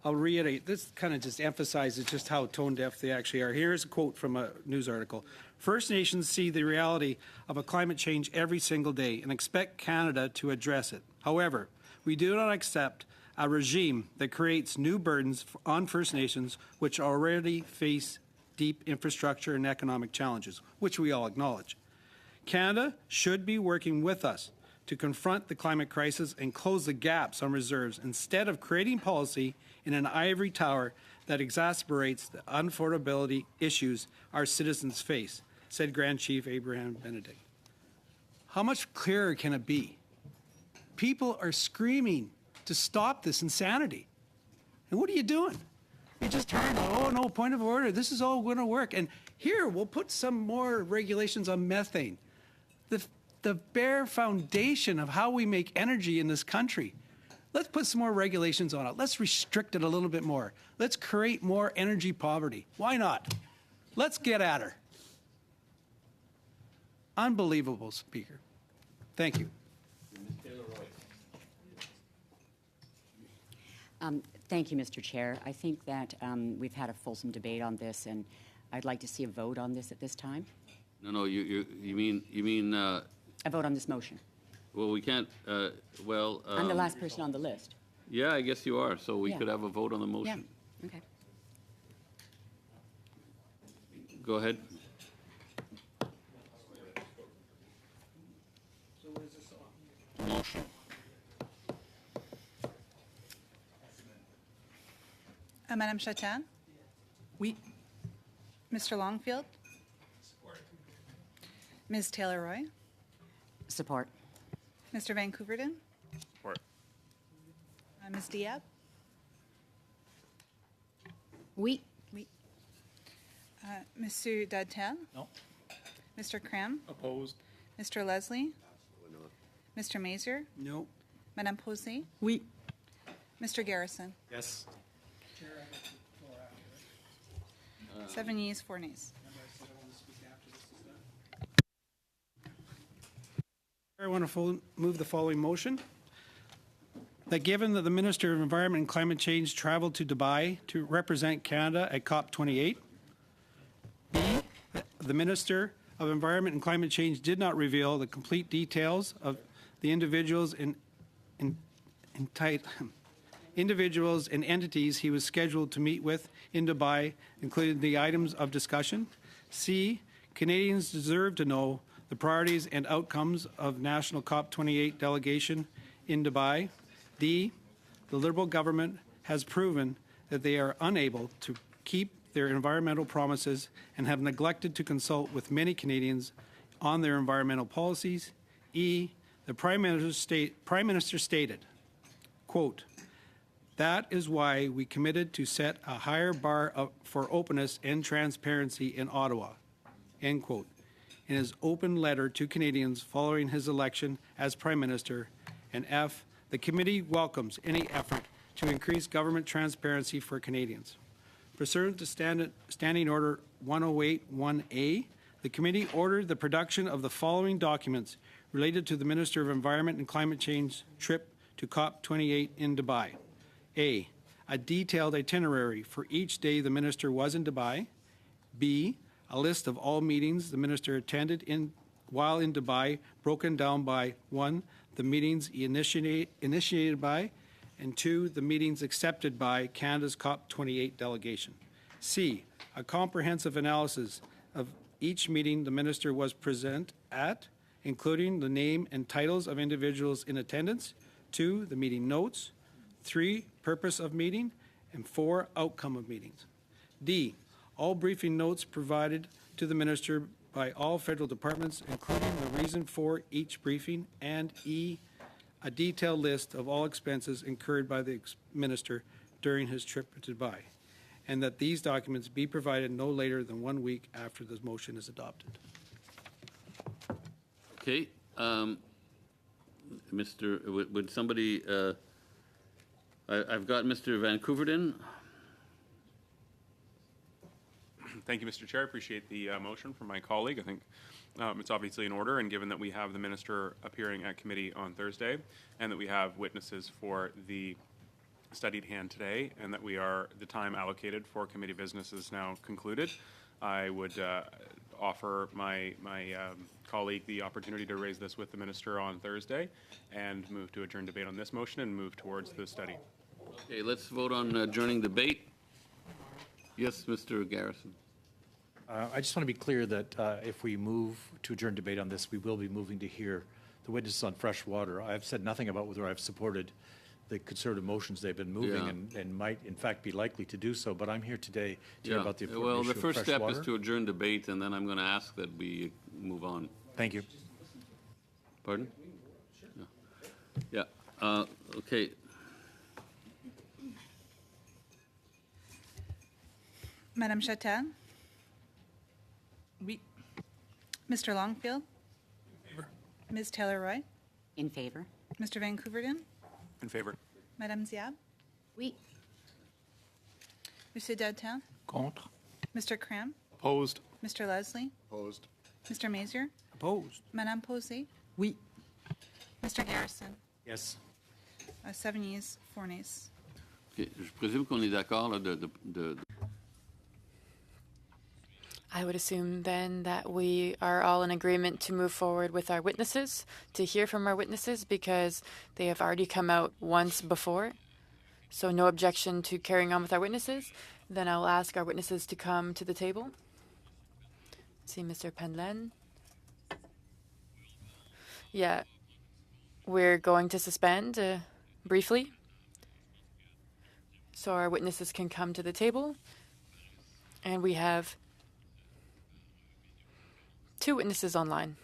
S3: I'll reiterate, this kind of just emphasizes just how tone deaf they actually are. Here's a quote from a news article. First Nations see the reality of a climate change every single day and expect Canada to address it. However, we do not accept a regime that creates new burdens on First Nations, which already face deep infrastructure and economic challenges, which we all acknowledge. Canada should be working with us to confront the climate crisis and close the gaps on reserves instead of creating policy in an ivory tower that exacerbates the unaffordability issues our citizens face, said Grand Chief Abraham Benedict. How much clearer can it be? People are screaming to stop this insanity. And what are you doing? You just turn, oh no, point of order, this is all going to work. And here, we'll put some more regulations on methane. The bare foundation of how we make energy in this country. Let's put some more regulations on it. Let's restrict it a little bit more. Let's create more energy poverty. Why not? Let's get at her. Unbelievable, Speaker. Thank you.
S9: Thank you, Mr. Chair. I think that we've had a fulsome debate on this, and I'd like to see a vote on this at this time.
S2: No, you mean
S9: A vote on this motion.
S2: well, we can't,
S9: I'm the last person on the list.
S2: yeah, I guess you are, so we
S9: Yeah.
S2: could have a vote on the motion.
S9: Yeah, okay.
S2: Go ahead. Motion.
S6: Madame Chatian?
S8: Oui.
S6: Mr. Longfield? Ms. Taylor-Roy?
S9: Support.
S6: Mr. Vancouverden?
S5: Support.
S6: Ms. Diab?
S9: Oui.
S6: Oui. Monsieur Dadtel?
S1: No.
S6: Mr. Cram?
S12: Opposed?
S6: Mr. Leslie? Mr. Mazier?
S3: No.
S6: Madame Posey?
S9: Oui.
S6: Mr. Garrison?
S11: Yes.
S6: 7 yeas, 4 nays.
S3: I want to move the following motion. That given that the Minister of Environment and Climate Change traveled to Dubai to represent Canada at COP28, B, the Minister of Environment and Climate Change did not reveal the complete details of the individuals and entities he was scheduled to meet with in Dubai, including the items of discussion. C, Canadians deserve to know the priorities and outcomes of National COP28 delegation in Dubai. D, the Liberal government has proven that they are unable to keep their environmental promises and have neglected to consult with many Canadians on their environmental policies. E, the Prime Minister stated, quote, "That is why we committed to set a higher bar for openness and transparency in Ottawa," end quote, in his open letter to Canadians following his election as Prime Minister. And F, the committee welcomes any effort to increase government transparency for Canadians. Pursuant to Standing Order 1081A, the committee ordered the production of the following documents related to the Minister of Environment and Climate Change trip to COP28 in Dubai. A detailed itinerary for each day the Minister was in Dubai. B, a list of all meetings the Minister attended while in Dubai, broken down by 1, the meetings he initiated by, and 2, the meetings accepted by Canada's COP28 delegation. C, a comprehensive analysis of each meeting the Minister was present at, including the name and titles of individuals in attendance. 2, the meeting notes. 3, purpose of meeting. And 4, outcome of meetings. D, all briefing notes provided to the Minister by all federal departments, including the reason for each briefing. And E, a detailed list of all expenses incurred by the Minister during his trip to Dubai, and that these documents be provided no later than 1 week after this motion is adopted.
S2: Okay. Would somebody, I've got Mr. Vancouverden.
S5: Thank you, Mr. Chair. I appreciate the motion from my colleague. I think it's obviously in order, and given that we have the Minister appearing at committee on Thursday, and that we have witnesses for the study at hand today, and that the time allocated for committee business is now concluded, I would offer my colleague the opportunity to raise this with the Minister on Thursday and move to adjourn debate on this motion and move towards the study.
S2: Okay, let's vote on adjourning debate. Yes, Mr. Garrison.
S11: I just want to be clear that if we move to adjourn debate on this, we will be moving to hear the witnesses on fresh water. I've said nothing about whether I've supported the Conservative motions they've been moving and might, in fact, be likely to do so. But I'm here today to hear about the important
S2: well,
S11: issue
S2: the first
S11: of fresh
S2: step
S11: water.
S2: is to adjourn debate, and then I'm going to ask that we move on.
S11: Thank you.
S2: Pardon? Yeah. Okay.
S6: Madame Chatel?
S8: Oui.
S6: Mr. Longfield?
S12: In favor.
S6: Ms. Taylor-Roy?
S9: In favor.
S6: Mr. Vancouverden?
S5: In favor.
S6: Madame Diab?
S9: Oui.
S6: Monsieur Dadtel?
S1: Contre.
S6: Mr. Cram?
S12: Opposed?
S6: Mr. Leslie?
S7: Opposed?
S6: Mr. Mazier?
S3: Opposed?
S6: Madame Posey?
S8: Oui.
S6: Mr. Garrison?
S11: Yes.
S6: 7 yeas, 4 nays.
S2: Okay. Je présume qu'on est d'accord là, de
S4: I would assume then that we are all in agreement to move forward with our witnesses, to hear from our witnesses, because they have already come out once before. So no objection to carrying on with our witnesses. Then I'll ask our witnesses to come to the table. See Mr. Penlen. Yeah, we're going to suspend briefly, so our witnesses can come to the table. And we have 2 witnesses online.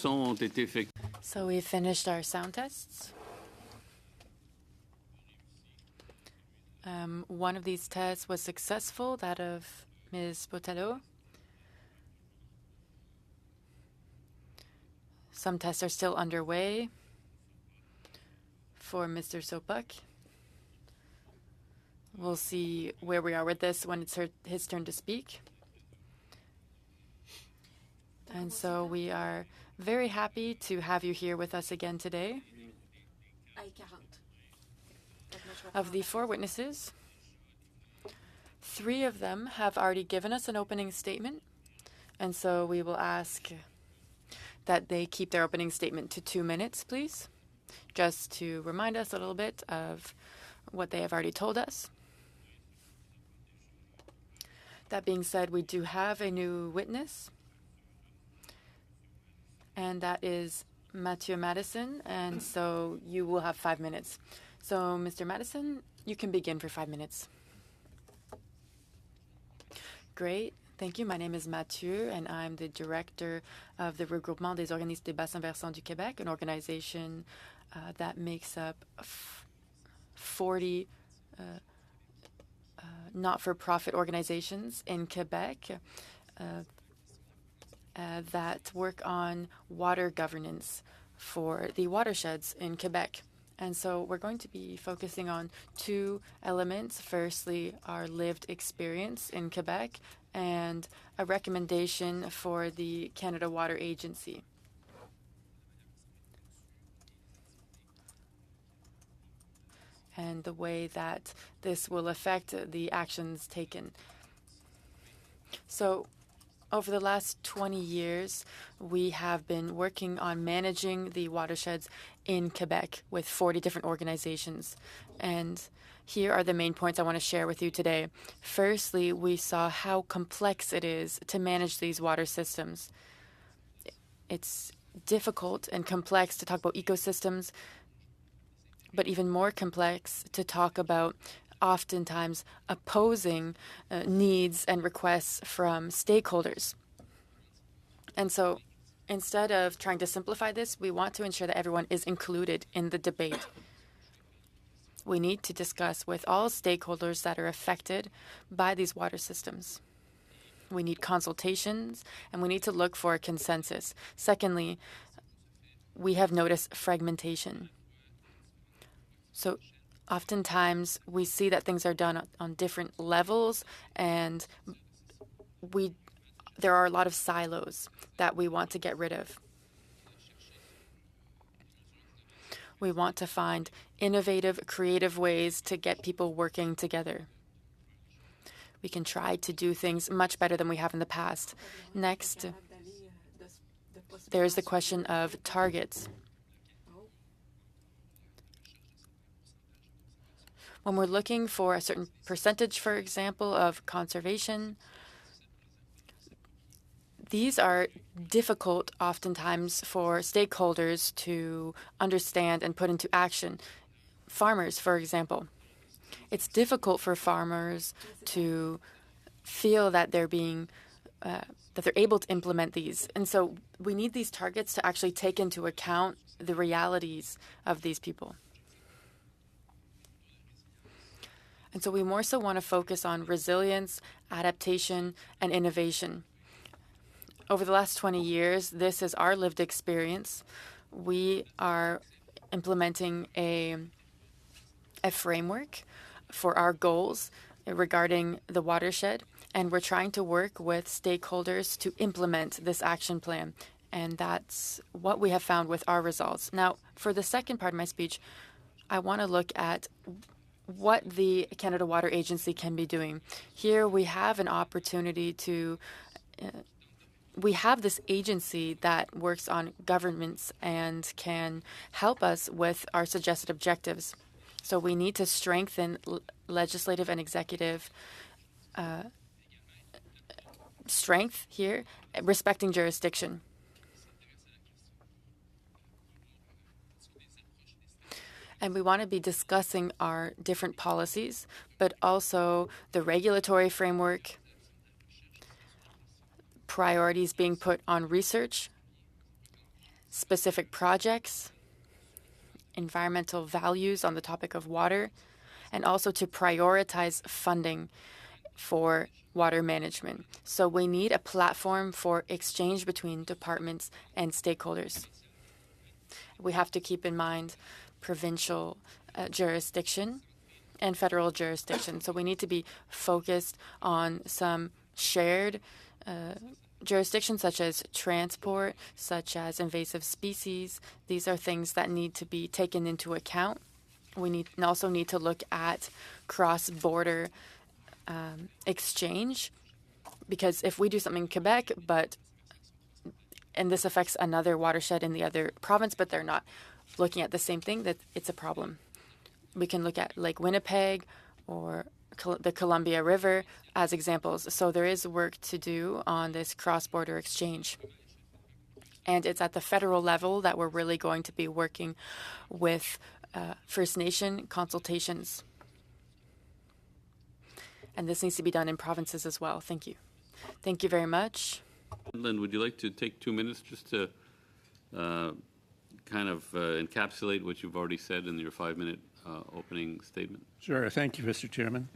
S2: son ont été effectués.
S4: So we finished our sound tests. One of these tests was successful, that of Ms. Botello. Some tests are still underway for Mr. Sopak. We'll see where we are with this when it's his turn to speak. And so we are very happy to have you here with us again today. Of the 4 witnesses, 3 of them have already given us an opening statement, and so we will ask that they keep their opening statement to 2 minutes, please, just to remind us a little bit of what they have already told us. That being said, we do have a new witness, and that is Mathieu Madison, and so you will have 5 minutes. So, Mr. Madison, you can begin for 5 minutes. Great. Thank you. My name is Mathieu, and I'm the director of the Regroupement des Organismes des Bassins Versants du Québec, an organization that makes up 40 not-for-profit organizations in Quebec that work on water governance for the watersheds in Quebec. And so we're going to be focusing on 2 elements. Firstly, our lived experience in Quebec and a recommendation for the Canada Water Agency. And the way that this will affect the actions taken. So over the last 20 years, we have been working on managing the watersheds in Quebec with 40 different organizations. And here are the main points I want to share with you today. Firstly, we saw how complex it is to manage these water systems. It's difficult and complex to talk about ecosystems, but even more complex to talk about oftentimes opposing needs and requests from stakeholders. And so instead of trying to simplify this, we want to ensure that everyone is included in the debate. We need to discuss with all stakeholders that are affected by these water systems. We need consultations, and we need to look for a consensus. Secondly, we have noticed fragmentation. So oftentimes, we see that things are done on different levels, and there are a lot of silos that we want to get rid of. We want to find innovative, creative ways to get people working together. We can try to do things much better than we have in the past. Next, there's the question of targets. When we're looking for a certain percentage, for example, of conservation, these are difficult oftentimes for stakeholders to understand and put into action. Farmers, for example. It's difficult for farmers to feel that they're being that they're able to implement these. And so we need these targets to actually take into account the realities of these people. And so we more so want to focus on resilience, adaptation, and innovation. Over the last 20 years, this is our lived experience. We are implementing a framework for our goals regarding the watershed, and we're trying to work with stakeholders to implement this action plan. And that's what we have found with our results. Now, for the second part of my speech, I want to look at what the Canada Water Agency can be doing. Here we have an opportunity to we have this agency that works on governments and can help us with our suggested objectives. So we need to strengthen legislative and executive strength here, respecting jurisdiction. And we want to be discussing our different policies, but also the regulatory framework, priorities being put on research, specific projects, environmental values on the topic of water, and also to prioritize funding for water management. So we need a platform for exchange between departments and stakeholders. We have to keep in mind provincial jurisdiction and federal jurisdiction. So we need to be focused on some shared jurisdictions such as transport, such as invasive species. These are things that need to be taken into account. We also need to look at cross-border exchange, because if we do something in Quebec, and this affects another watershed in the other province, but they're not looking at the same thing, that it's a problem. We can look at Lake Winnipeg or the Columbia River as examples. So there is work to do on this cross-border exchange. And it's at the federal level that we're really going to be working with First Nation consultations. And this needs to be done in provinces as well. Thank you. Thank you very much.
S2: Lynn, would you like to take 2 minutes just to kind of encapsulate what you've already said in your 5-minute opening statement?
S13: Sure. Thank you, Mr. Chairman.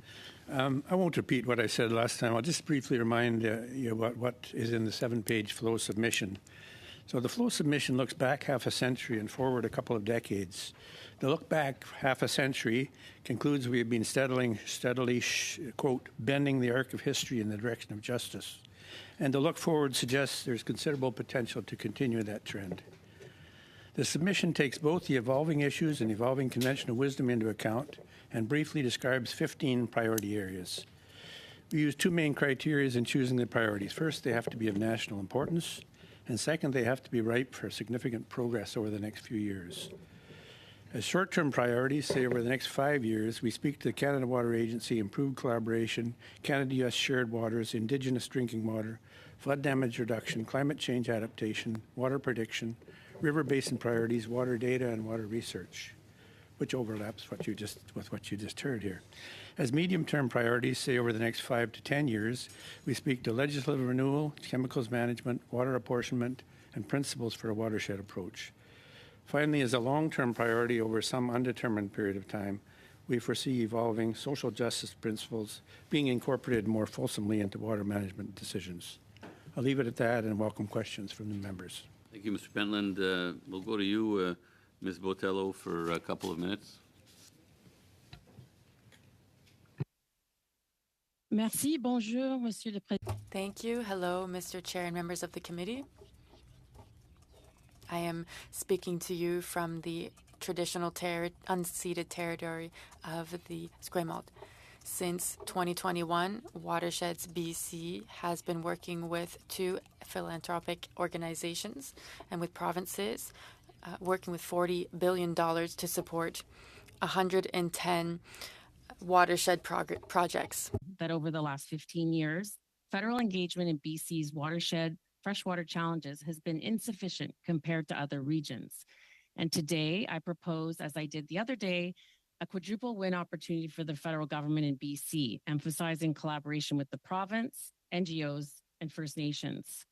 S13: I won't repeat what I said last time. I'll just briefly remind you what is in the 7-page flow submission. So the flow submission looks back half a century and forward a couple of decades. The look back half a century concludes we have been steadily, quote, bending the arc of history in the direction of justice. And the look forward suggests there's considerable potential to continue that trend. The submission takes both the evolving issues and evolving conventional wisdom into account and briefly describes 15 priority areas. We use 2 main criteria in choosing the priorities. First, they have to be of national importance, and second, they have to be ripe for significant progress over the next few years. As short-term priorities, say over the next 5 years, we speak to the Canada Water Agency, improved collaboration, Canada-US shared waters, Indigenous drinking water, flood damage reduction, climate change adaptation, water prediction, river basin priorities, water data, and water research, which overlaps with what you just heard here. As medium-term priorities, say over the next 5 to 10 years, we speak to legislative renewal, chemicals management, water apportionment, and principles for a watershed approach. Finally, as a long-term priority over some undetermined period of time, we foresee evolving social justice principles being incorporated more fulsomely into water management decisions. I'll leave it at that and welcome questions from the members.
S2: Thank you, Mr. Pentland. We'll go to you, Ms. Botello, for a couple of minutes.
S14: Merci, bonjour, Monsieur le Président.
S4: Thank you. Hello, Mr. Chair and members of the committee. I am speaking to you from the traditional unceded territory of the Esquimalt. Since 2021, Watersheds BC has been working with 2 philanthropic organizations and with provinces, working with $40 billion to support 110 watershed projects.
S14: That over the last 15 years, federal engagement in BC's watershed freshwater challenges has been insufficient compared to other regions. And today I propose, as I did the other day, a quadruple win opportunity for the federal government in BC, emphasizing collaboration with the province, NGOs, and First Nations.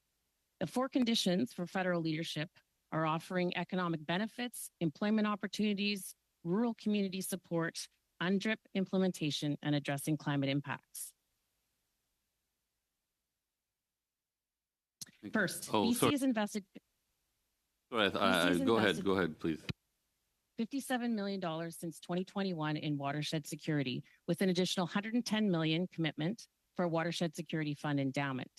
S14: The 4 conditions for federal leadership are offering economic benefits, employment opportunities, rural community support, UNDRIP implementation, and addressing climate impacts. First, BC has invested.
S2: Go ahead, please.
S14: $57 million since 2021 in watershed security, with an additional $110 million commitment for a watershed security fund endowment.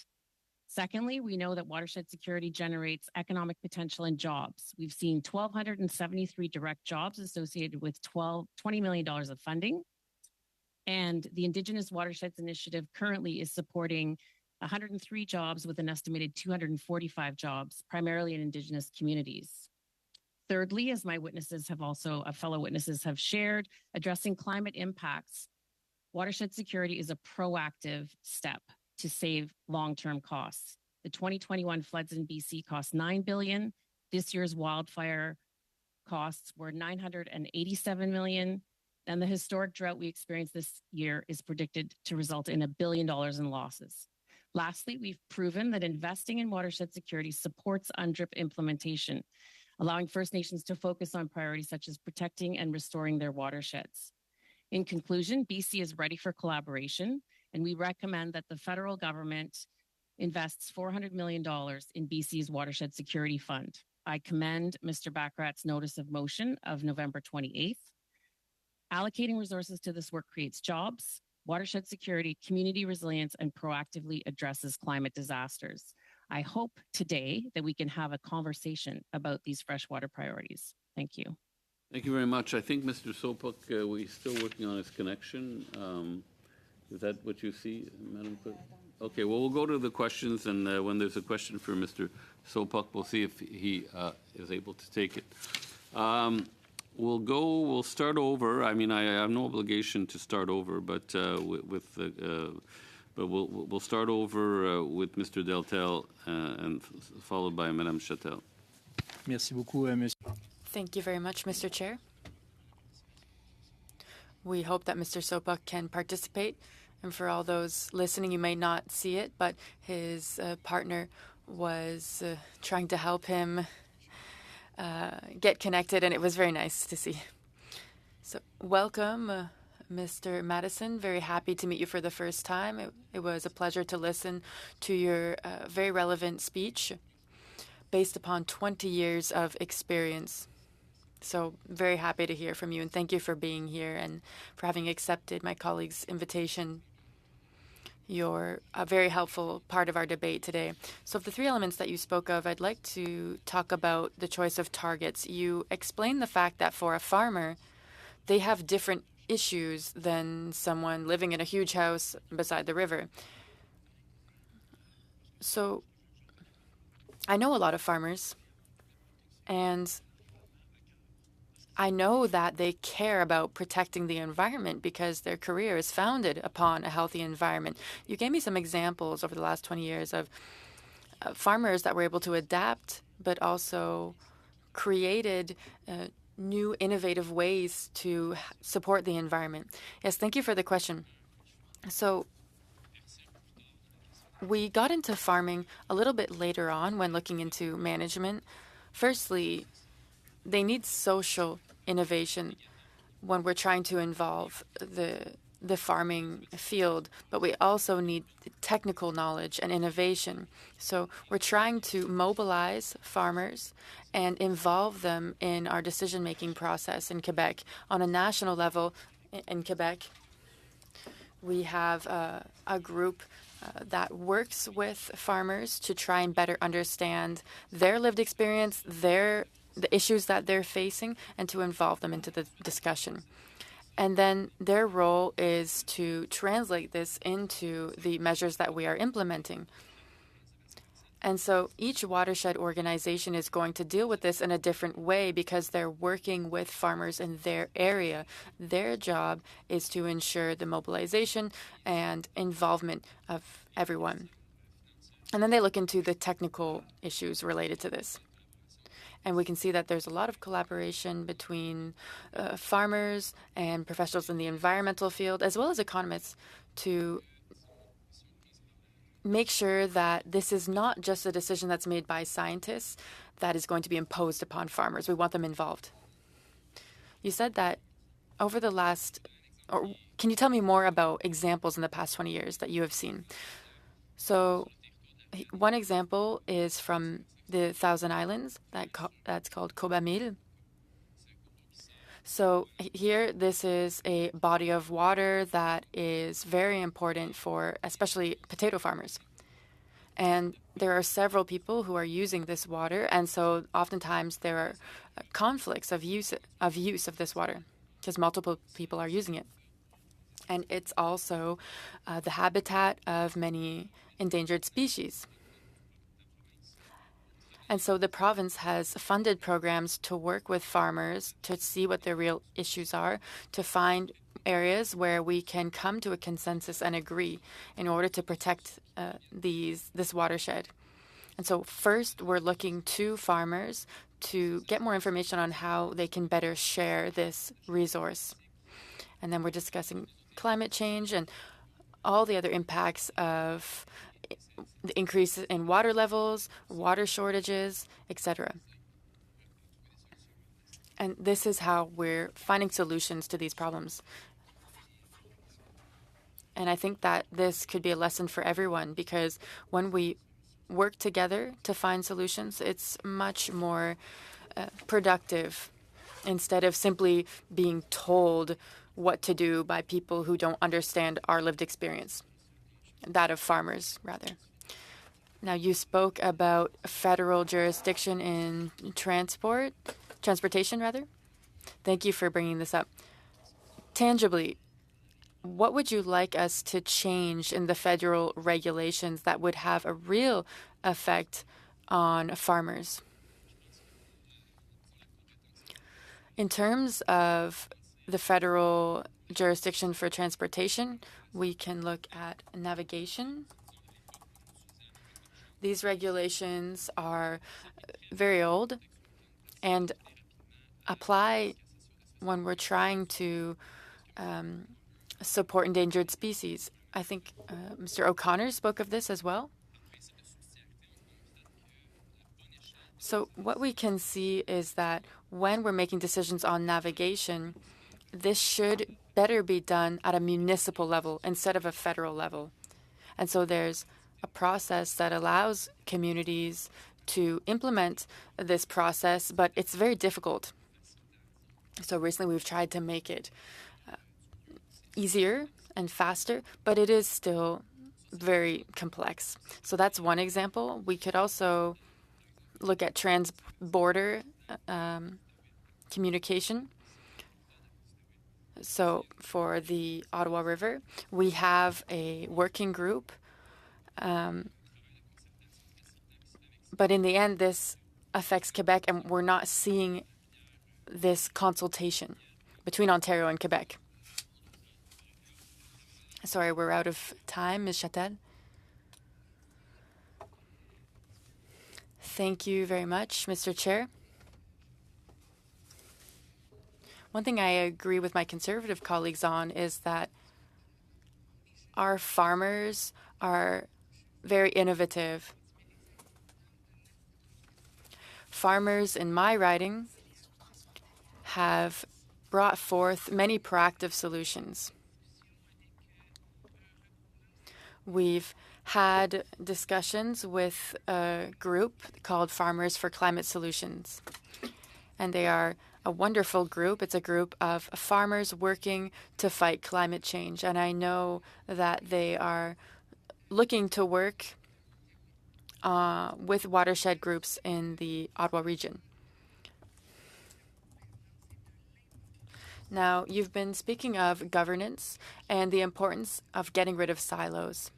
S14: Secondly, we know that watershed security generates economic potential and jobs. We've seen 1,273 direct jobs associated with $20 million of funding. And the Indigenous Watersheds Initiative currently is supporting 103 jobs with an estimated 245 jobs, primarily in Indigenous communities. Thirdly, as my fellow witnesses have shared, addressing climate impacts, watershed security is a proactive step to save long-term costs. The 2021 floods in BC cost $9 billion. This year's wildfire costs were $987 million. And the historic drought we experienced this year is predicted to result in $1 billion in losses. Lastly, we've proven that investing in watershed security supports UNDRIP implementation. allowing First Nations to focus on priorities such as protecting and restoring their watersheds. In conclusion, BC is ready for collaboration, and we recommend that the federal government invests $400 million in BC's Watershed Security Fund. I commend Mr. Baccarat's notice of motion of November 28th. Allocating resources to this work creates jobs, watershed security, community resilience, and proactively addresses climate disasters. I hope today that we can have a conversation about these freshwater priorities. Thank you.
S2: Thank you very much. I think Mr. Sopok, we're still working on his connection. Is that what you see, Madam Clerk? Okay, well, we'll go to the questions, and when there's a question for Mr. Sopok, we'll see if he is able to take it. We'll start over. I mean, I have no obligation to start over, but we'll start over with Mr. Deltel and followed by Madame Chatel.
S1: Merci beaucoup, Monsieur.
S4: Thank you very much, Mr. Chair. We hope that Mr. Sopok can participate. And for all those listening, you may not see it, but his partner was trying to help him get connected, and it was very nice to see. So welcome, Mr. Madison. Very happy to meet you for the first time. It was a pleasure to listen to your very relevant speech based upon 20 years of experience. So very happy to hear from you, and thank you for being here and for having accepted my colleague's invitation. You're a very helpful part of our debate today. So of the three elements that you spoke of, I'd like to talk about the choice of targets. You explained the fact that for a farmer, they have different issues than someone living in a huge house beside the river. So I know a lot of farmers, and I know that they care about protecting the environment because their career is founded upon a healthy environment. You gave me some examples over the last 20 years of farmers that were able to adapt, but also created new innovative ways to support the environment. Yes, thank you for the question. So we got into farming a little bit later on when looking into management. Firstly, they need social innovation when we're trying to involve the farming field, but we also need technical knowledge and innovation. So we're trying to mobilize farmers and involve them in our decision-making process in Quebec. On a national level in Quebec, we have a group that works with farmers to try and better understand their lived experience, the issues that they're facing, and to involve them into the discussion. And then their role is to translate this into the measures that we are implementing. And so each watershed organization is going to deal with this in a different way because they're working with farmers in their area. Their job is to ensure the mobilization and involvement of everyone. And then they look into the technical issues related to this. And we can see that there's a lot of collaboration between farmers and professionals in the environmental field, as well as economists, to make sure that this is not just a decision that's made by scientists that is going to be imposed upon farmers. We want them involved. You said that over the last, or can you tell me more about examples in the past 20 years that you have seen? So one example is from the Thousand Islands, that's called Cobamil. So here, this is a body of water that is very important for especially potato farmers. And there are several people who are using this water, and so oftentimes there are conflicts of use of this water because multiple people are using it. And it's also the habitat of many endangered species. And so the province has funded programs to work with farmers to see what their real issues are, to find areas where we can come to a consensus and agree in order to protect this watershed. And so first, we're looking to farmers to get more information on how they can better share this resource. And then we're discussing climate change and all the other impacts of the increase in water levels, water shortages, etc. And this is how we're finding solutions to these problems. And I think that this could be a lesson for everyone, because when we work together to find solutions, it's much more productive instead of simply being told what to do by people who don't understand our lived experience, that of farmers, rather. Now, you spoke about federal jurisdiction in transportation, rather. Thank you for bringing this up. Tangibly, what would you like us to change in the federal regulations that would have a real effect on farmers? In terms of the federal jurisdiction for transportation, we can look at navigation. These regulations are very old and apply when we're trying to support endangered species. I think Mr. O'Connor spoke of this as well. So what we can see is that when we're making decisions on navigation, this should better be done at a municipal level instead of a federal level. And so there's a process that allows communities to implement this process, but it's very difficult. So recently we've tried to make it easier and faster, but it is still very complex. So that's one example. We could also look at trans-border communication. So for the Ottawa River, we have a working group, but in the end, this affects Quebec, and we're not seeing this consultation between Ontario and Quebec. Sorry, we're out of time. Ms. Châtel? Thank you very much, Mr. Chair. One thing I agree with my Conservative colleagues on is that our farmers are very innovative. Farmers in my riding have brought forth many proactive solutions. We've had discussions with a group called Farmers for Climate Solutions, and they are a wonderful group. It's a group of farmers working to fight climate change, and I know that they are looking to work with watershed groups in the Ottawa region. Now, you've been speaking of governance and the importance of getting rid of silos.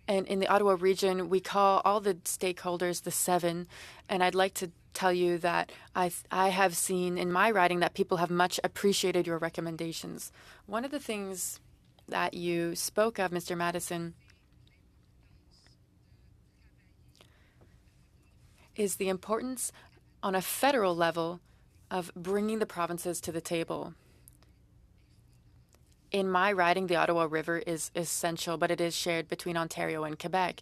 S4: And in the Ottawa region, we call all the stakeholders the seven. And I'd like to tell you that I have seen in my writing that people have much appreciated your recommendations. One of the things that you spoke of, Mr. Madison, is the importance on a federal level of bringing the provinces to the table. In my riding, the Ottawa River is essential, but it is shared between Ontario and Quebec.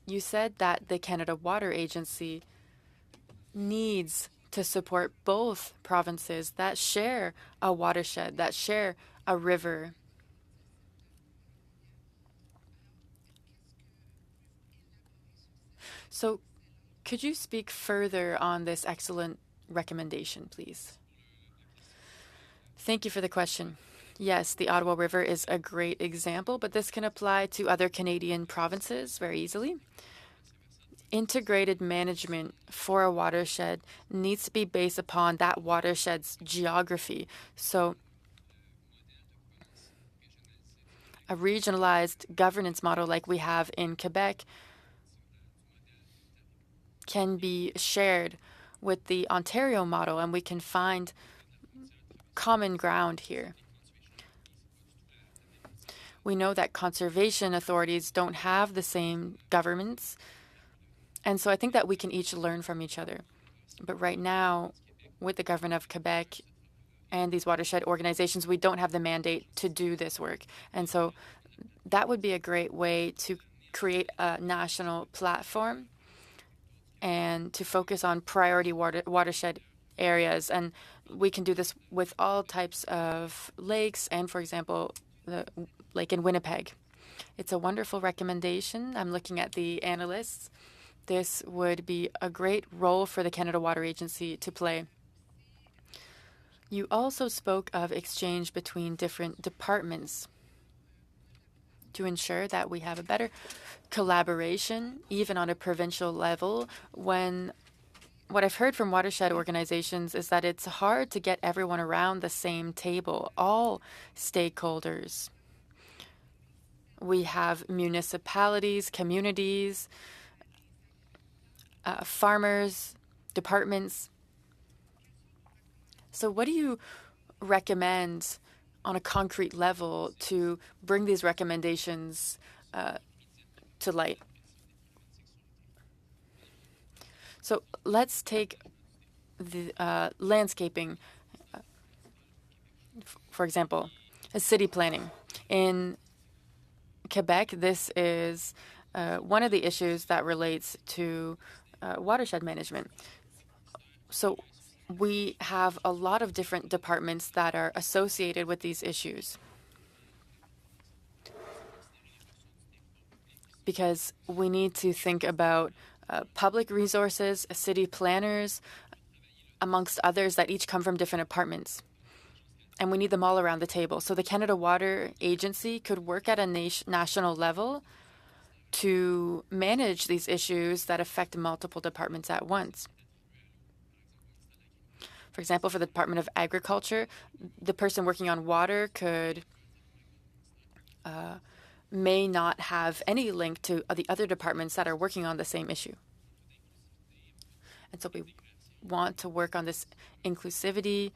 S4: You said that the Canada Water Agency needs to support both provinces that share a watershed, that share a river. So could you speak further on this excellent recommendation, please? Thank you for the question. Yes, the Ottawa River is a great example, but this can apply to other Canadian provinces very easily. Integrated management for a watershed needs to be based upon that watershed's geography. So a regionalized governance model like we have in Quebec can be shared with the Ontario model, and we can find common ground here. We know that conservation authorities don't have the same governments, and so I think that we can each learn from each other. But right now, with the government of Quebec and these watershed organizations, we don't have the mandate to do this work. And so that would be a great way to create a national platform and to focus on priority watershed areas. And we can do this with all types of lakes and, for example, the lake in Winnipeg. It's a wonderful recommendation. I'm looking at the analysts. This would be a great role for the Canada Water Agency to play. You also spoke of exchange between different departments to ensure that we have a better collaboration, even on a provincial level. When what I've heard from watershed organizations is that it's hard to get everyone around the same table, all stakeholders. We have municipalities, communities, farmers, departments. So what do you recommend on a concrete level to bring these recommendations to light? So let's take the landscaping, for example, city planning. In Quebec, this is one of the issues that relates to watershed management. So we have a lot of different departments that are associated with these issues, because we need to think about public resources, city planners, amongst others that each come from different departments. And we need them all around the table. So the Canada Water Agency could work at a national level to manage these issues that affect multiple departments at once. For example, for the Department of Agriculture, the person working on water could may not have any link to the other departments that are working on the same issue. And so we want to work on this inclusivity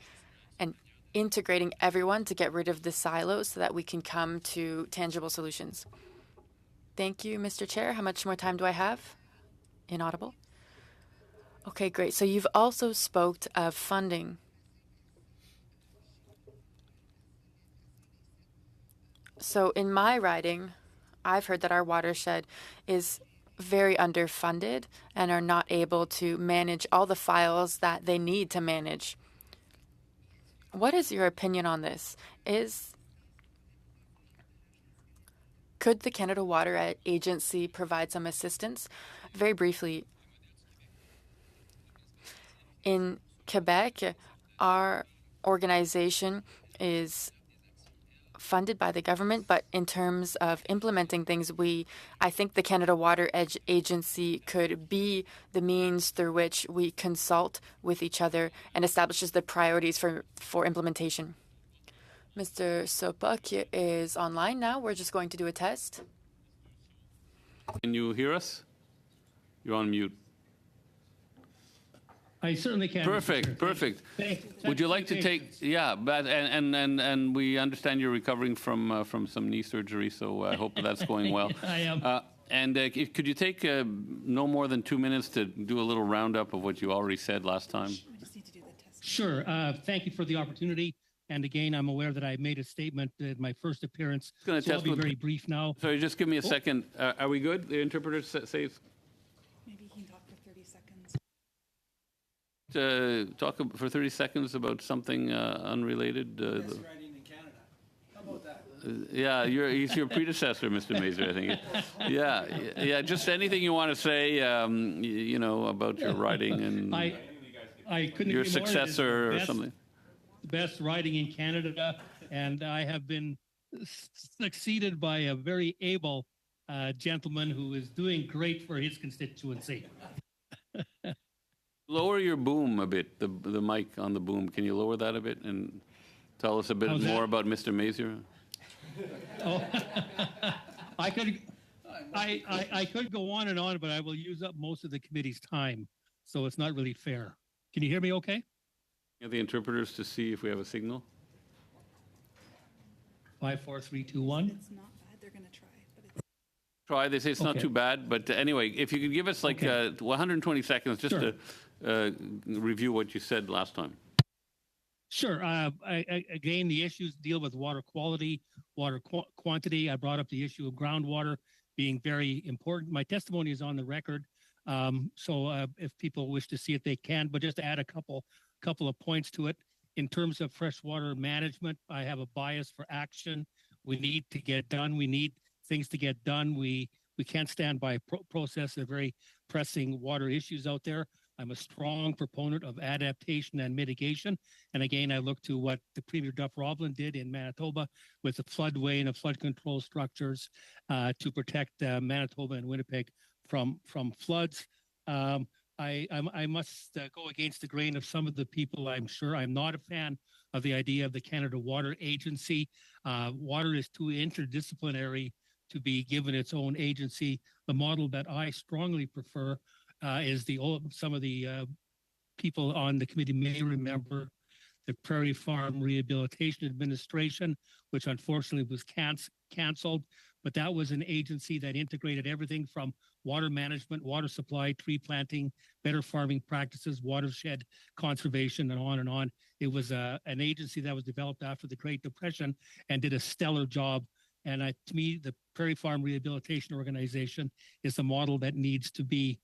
S4: and integrating everyone to get rid of the silos so that we can come to tangible solutions. Thank you, Mr. Chair. How much more time do I have? Inaudible. Okay, great. So you've also spoke of funding. So in my riding, I've heard that our watershed is very underfunded and are not able to manage all the files that they need to manage. What is your opinion on this? Could the Canada Water Agency provide some assistance? Very briefly, in Quebec, our organization is funded by the government, but in terms of implementing things, I think the Canada Water Agency could be the means through which we consult with each other and establishes the priorities for implementation. Mr. Sopok is online now. We're just going to do a test.
S2: Can you hear us? You're on mute.
S15: I certainly can.
S2: Perfect, perfect. Would you like to take? Yeah, but and we understand you're recovering from some knee surgery, so I hope that's going well.
S15: I am.
S2: Could you take no more than 2 minutes to do a little roundup of what you already said last time?
S15: Sure. Thank you for the opportunity. And again, I'm aware that I made a statement at my first appearance, so I'll be very brief now.
S2: Sorry, just give me a second. Are we good? The interpreter says.
S6: Maybe he can talk for 30 seconds.
S2: Talk for 30 seconds about something unrelated.
S3: Best riding in Canada. How about that?
S2: Yeah, he's your predecessor, Mr. Mazer, I think. Yeah. Just anything you want to say, about your riding and
S15: I couldn't
S2: your
S15: agree more.
S2: successor or something.
S15: Best riding in Canada, and I have been succeeded by a very able gentleman who is doing great for his constituency.
S2: Lower your boom a bit, the mic on the boom. Can you lower that a bit and tell us a bit more about Mr. Mazer?
S15: Oh, I could go on and on, but I will use up most of the committee's time, so it's not really fair. Can you hear me okay?
S2: Get the interpreters to see if we have a signal.
S15: 5, 4, 3, 2, 1.
S6: It's not bad. They're going to try.
S2: Try. They say it's not
S15: Okay.
S2: too bad, but anyway, if you could give us like 120 seconds just
S15: Sure.
S2: to review what you said last time.
S15: Sure. Again, the issues deal with water quality, water quantity. I brought up the issue of groundwater being very important. My testimony is on the record, so if people wish to see it, they can. But just to add a couple of points to it, in terms of freshwater management, I have a bias for action. We need to get done. We need things to get done. We can't stand by process. There are very pressing water issues out there. I'm a strong proponent of adaptation and mitigation. And again, I look to what the Premier Duff-Roblin did in Manitoba with the floodway and the flood control structures to protect Manitoba and Winnipeg from floods. I must go against the grain of some of the people. I'm sure I'm not a fan of the idea of the Canada Water Agency. Water is too interdisciplinary to be given its own agency. The model that I strongly prefer is some of the people on the committee may remember the Prairie Farm Rehabilitation Administration, which unfortunately was canceled. But that was an agency that integrated everything from water management, water supply, tree planting, better farming practices, watershed conservation, and on and on. It was an agency that was developed after the Great Depression and did a stellar job. And to me, the Prairie Farm Rehabilitation Organization is the model that needs to be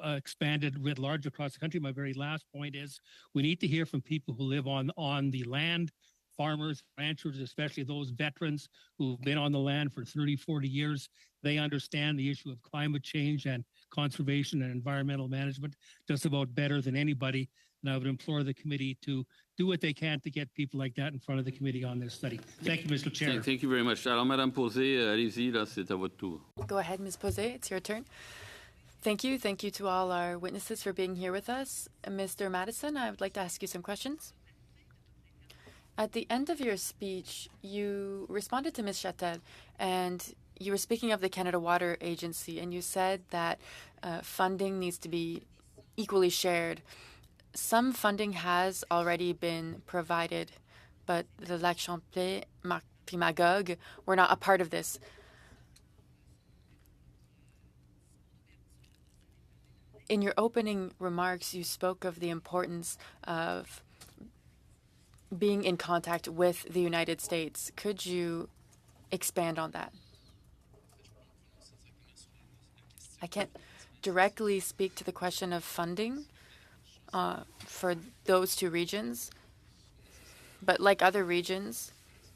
S15: expanded writ large across the country. My very last point is we need to hear from people who live on the land, farmers, ranchers, especially those veterans who've been on the land for 30, 40 years. They understand the issue of climate change and conservation and environmental management just about better than anybody. And I would implore the committee to do what they can to get people like that in front of the committee on this study. Thank you, Mr. Chair.
S2: Thank you very much. Alors, Madame Posé, allez-y, là, c'est à votre tour.
S4: Go ahead, Ms. Posé. It's your turn. Thank you. Thank you to all our witnesses for being here with us. Mr. Madison, I would like to ask you some questions. At the end of your speech, you responded to Ms. Chatel, and you were speaking of the Canada Water Agency, and you said that funding needs to be equally shared. Some funding has already been provided, but the Lac Champlain, Magog were not a part of this. In your opening remarks, you spoke of the importance of being in contact with the United States. Could you expand on that? I can't directly speak to the question of funding for those two regions, but like other regions,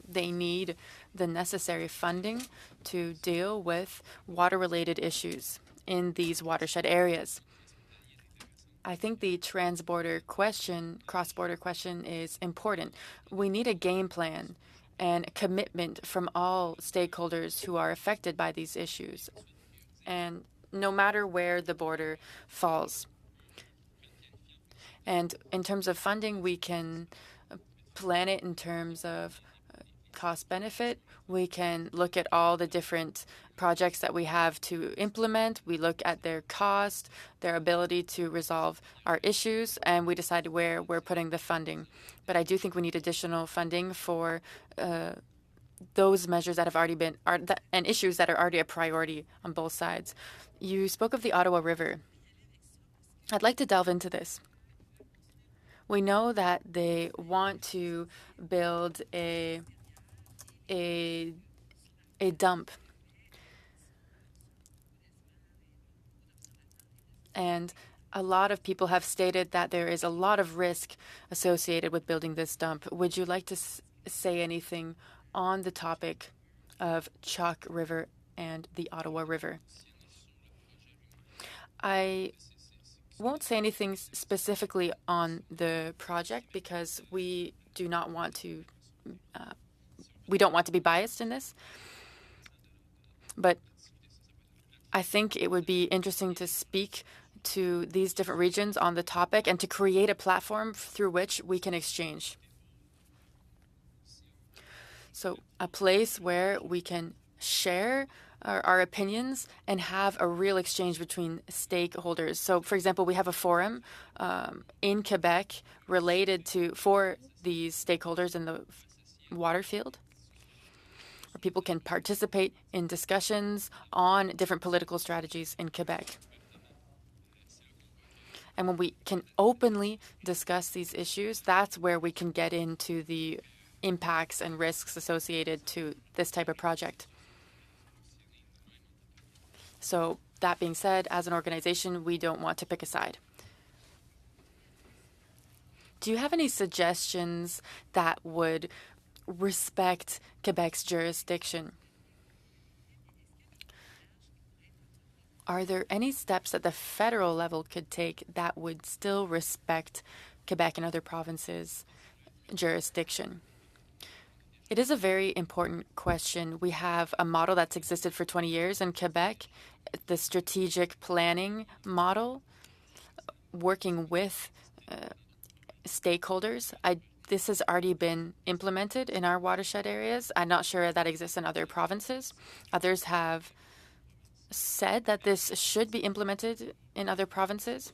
S4: they need the necessary funding to deal with water-related issues in these watershed areas. I think the cross-border question is important. We need a game plan and commitment from all stakeholders who are affected by these issues, and no matter where the border falls. And in terms of funding, we can plan it in terms of cost-benefit. We can look at all the different projects that we have to implement. We look at their cost, their ability to resolve our issues, and we decide where we're putting the funding. But I do think we need additional funding for those measures that have already been, and issues that are already a priority on both sides. You spoke of the Ottawa River. I'd like to delve into this. We know that they want to build a dump. And a lot of people have stated that there is a lot of risk associated with building this dump. Would you like to say anything on the topic of Chalk River and the Ottawa River? I won't say anything specifically on the project because we don't want to be biased in this. But I think it would be interesting to speak to these different regions on the topic and to create a platform through which we can exchange. So a place where we can share our opinions and have a real exchange between stakeholders. So, for example, we have a forum in Quebec for these stakeholders in the water field, where people can participate in discussions on different political strategies in Quebec. And when we can openly discuss these issues, that's where we can get into the impacts and risks associated to this type of project. So that being said, as an organization, we don't want to pick a side. Do you have any suggestions that would respect Quebec's jurisdiction? Are there any steps that the federal level could take that would still respect Quebec and other provinces' jurisdiction? It is a very important question. We have a model that's existed for 20 years in Quebec, the strategic planning model, working with stakeholders. This has already been implemented in our watershed areas. I'm not sure that exists in other provinces. Others have said that this should be implemented in other provinces.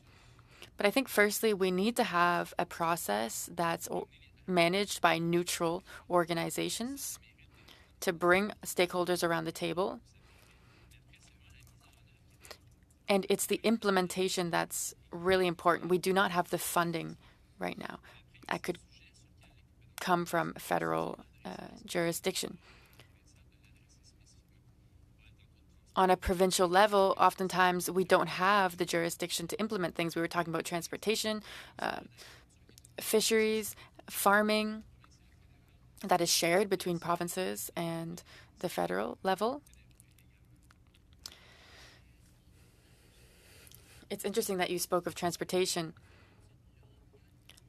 S4: But I think firstly, we need to have a process that's managed by neutral organizations to bring stakeholders around the table. And it's the implementation that's really important. We do not have the funding right now. That could come from federal jurisdiction. On a provincial level, oftentimes we don't have the jurisdiction to implement things. We were talking about transportation, fisheries, farming, that is shared between provinces and the federal level. It's interesting that you spoke of transportation,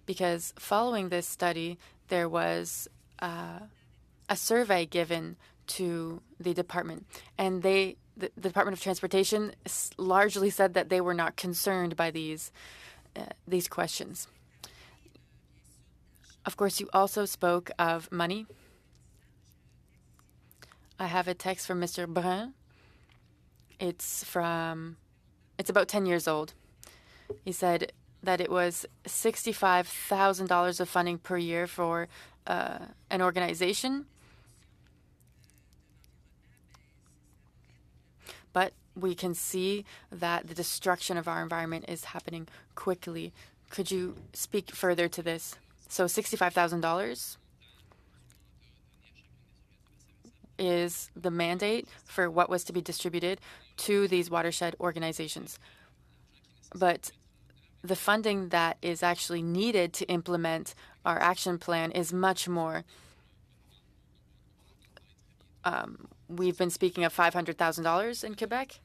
S4: because following this study, there was a survey given to the department, and the Department of Transportation largely said that they were not concerned by these questions. Of course, you also spoke of money. I have a text from Mr. Brun. It's about 10 years old. He said that it was $65,000 of funding per year for an organization. But we can see that the destruction of our environment is happening quickly. Could you speak further to this? So $65,000 is the mandate for what was to be distributed to these watershed organizations. But the funding that is actually needed to implement our action plan is much more. We've been speaking of $500,000 in Quebec.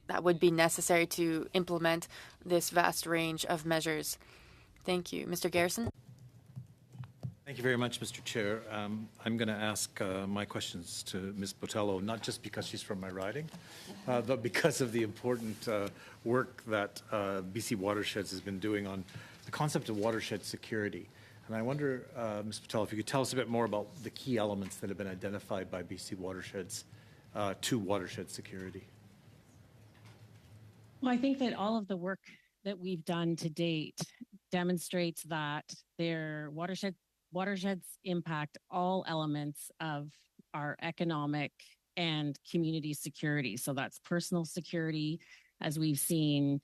S4: That would be necessary to implement this vast range of measures. Thank you. Mr. Garrison?
S11: Thank you very much, Mr. Chair. I'm going to ask my questions to Ms. Botello, not just because she's from my riding, but because of the important work that BC Watersheds has been doing on the concept of watershed security. And I wonder, Ms. Botello, if you could tell us a bit more about the key elements that have been identified by BC Watersheds to watershed security.
S14: Well, I think that all of the work that we've done to date demonstrates that their watersheds impact all elements of our economic and community security. So that's personal security, as we've seen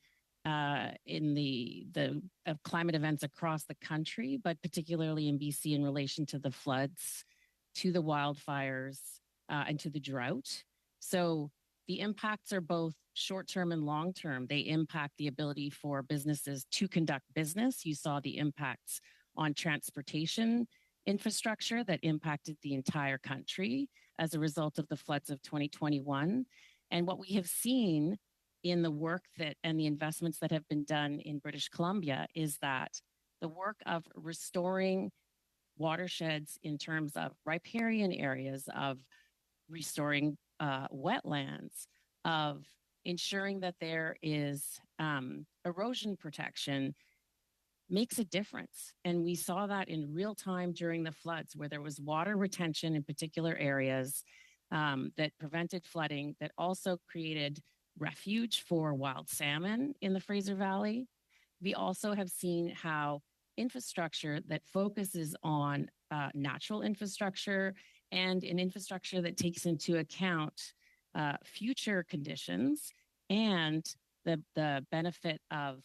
S14: in the climate events across the country, but particularly in BC in relation to the floods, to the wildfires, and to the drought. So the impacts are both short-term and long-term. They impact the ability for businesses to conduct business. You saw the impacts on transportation infrastructure that impacted the entire country as a result of the floods of 2021. And what we have seen in the work and the investments that have been done in British Columbia is that the work of restoring watersheds in terms of riparian areas, of restoring wetlands, of ensuring that there is erosion protection makes a difference. And we saw that in real time during the floods, where there was water retention in particular areas that prevented flooding, that also created refuge for wild salmon in the Fraser Valley. We also have seen how infrastructure that focuses on natural infrastructure and an infrastructure that takes into account future conditions and the benefit of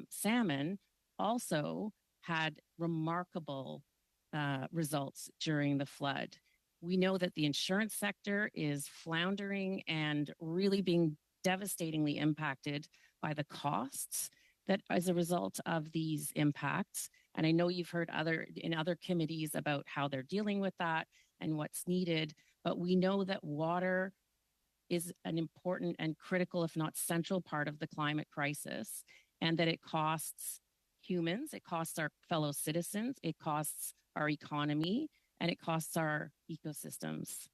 S14: salmon also had remarkable results during the flood. We know that the insurance sector is floundering and really being devastatingly impacted by the costs that as a result of these impacts. And I know you've heard in other committees about how they're dealing with that and what's needed, but we know that water is an important and critical, if not central, part of the climate crisis, and that it costs humans, it costs our fellow citizens, it costs our economy, and it costs our ecosystems.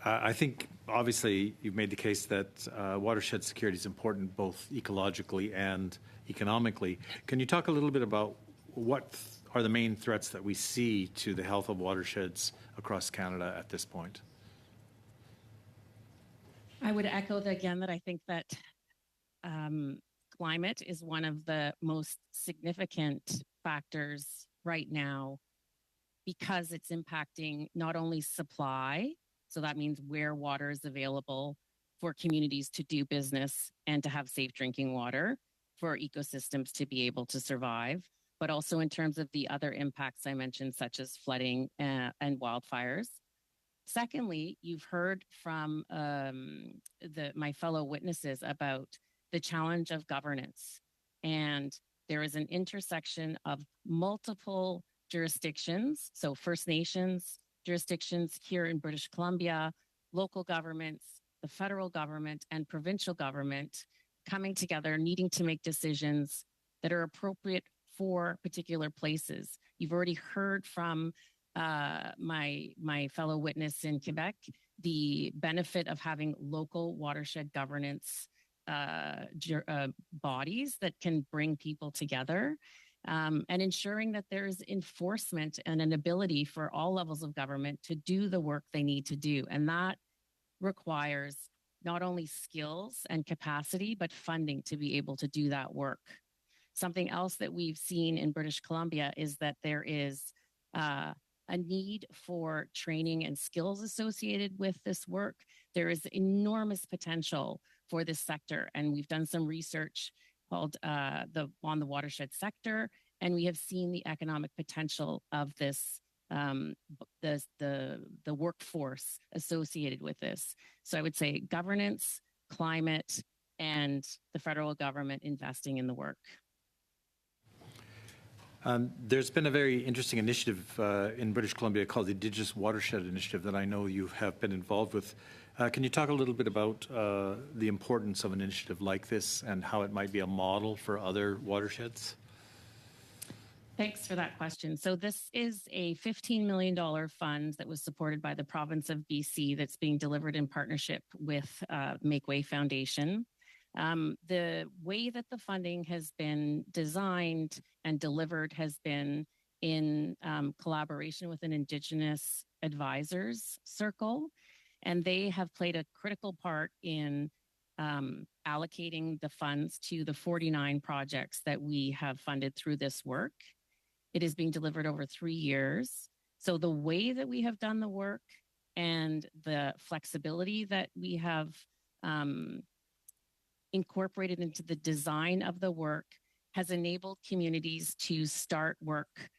S11: I think, obviously, you've made the case that watershed security is important both ecologically and economically. Can you talk a little bit about what are the main threats that we see to the health of watersheds across Canada at this point?
S14: I would echo that I think that climate is one of the most significant factors right now because it's impacting not only supply, so that means where water is available for communities to do business and to have safe drinking water, for ecosystems to be able to survive, but also in terms of the other impacts I mentioned, such as flooding and wildfires. Secondly, you've heard from my fellow witnesses about the challenge of governance. And there is an intersection of multiple jurisdictions, so First Nations jurisdictions here in British Columbia, local governments, the federal government, and provincial government coming together, needing to make decisions that are appropriate for particular places. You've already heard from my fellow witness in Quebec, the benefit of having local watershed governance bodies that can bring people together, and ensuring that there's enforcement and an ability for all levels of government to do the work they need to do. And that requires not only skills and capacity, but funding to be able to do that work. Something else that we've seen in British Columbia is that there is a need for training and skills associated with this work. There is enormous potential for this sector, and we've done some research called on the watershed sector, and we have seen the economic potential of this, the workforce associated with this. So I would say governance, climate, and the federal government investing in the work.
S11: There's been a very interesting initiative in British Columbia called the Indigenous Watershed Initiative that I know you have been involved with. Can you talk a little bit about the importance of an initiative like this and how it might be a model for other watersheds?
S14: Thanks for that question. So this is a $15 million fund that was supported by the province of BC that's being delivered in partnership with Make Way Foundation. The way that the funding has been designed and delivered has been in collaboration with an Indigenous advisors circle, and they have played a critical part in allocating the funds to the 49 projects that we have funded through this work. It is being delivered over 3 years. So the way that we have done the work and the flexibility that we have incorporated into the design of the work has enabled communities to start work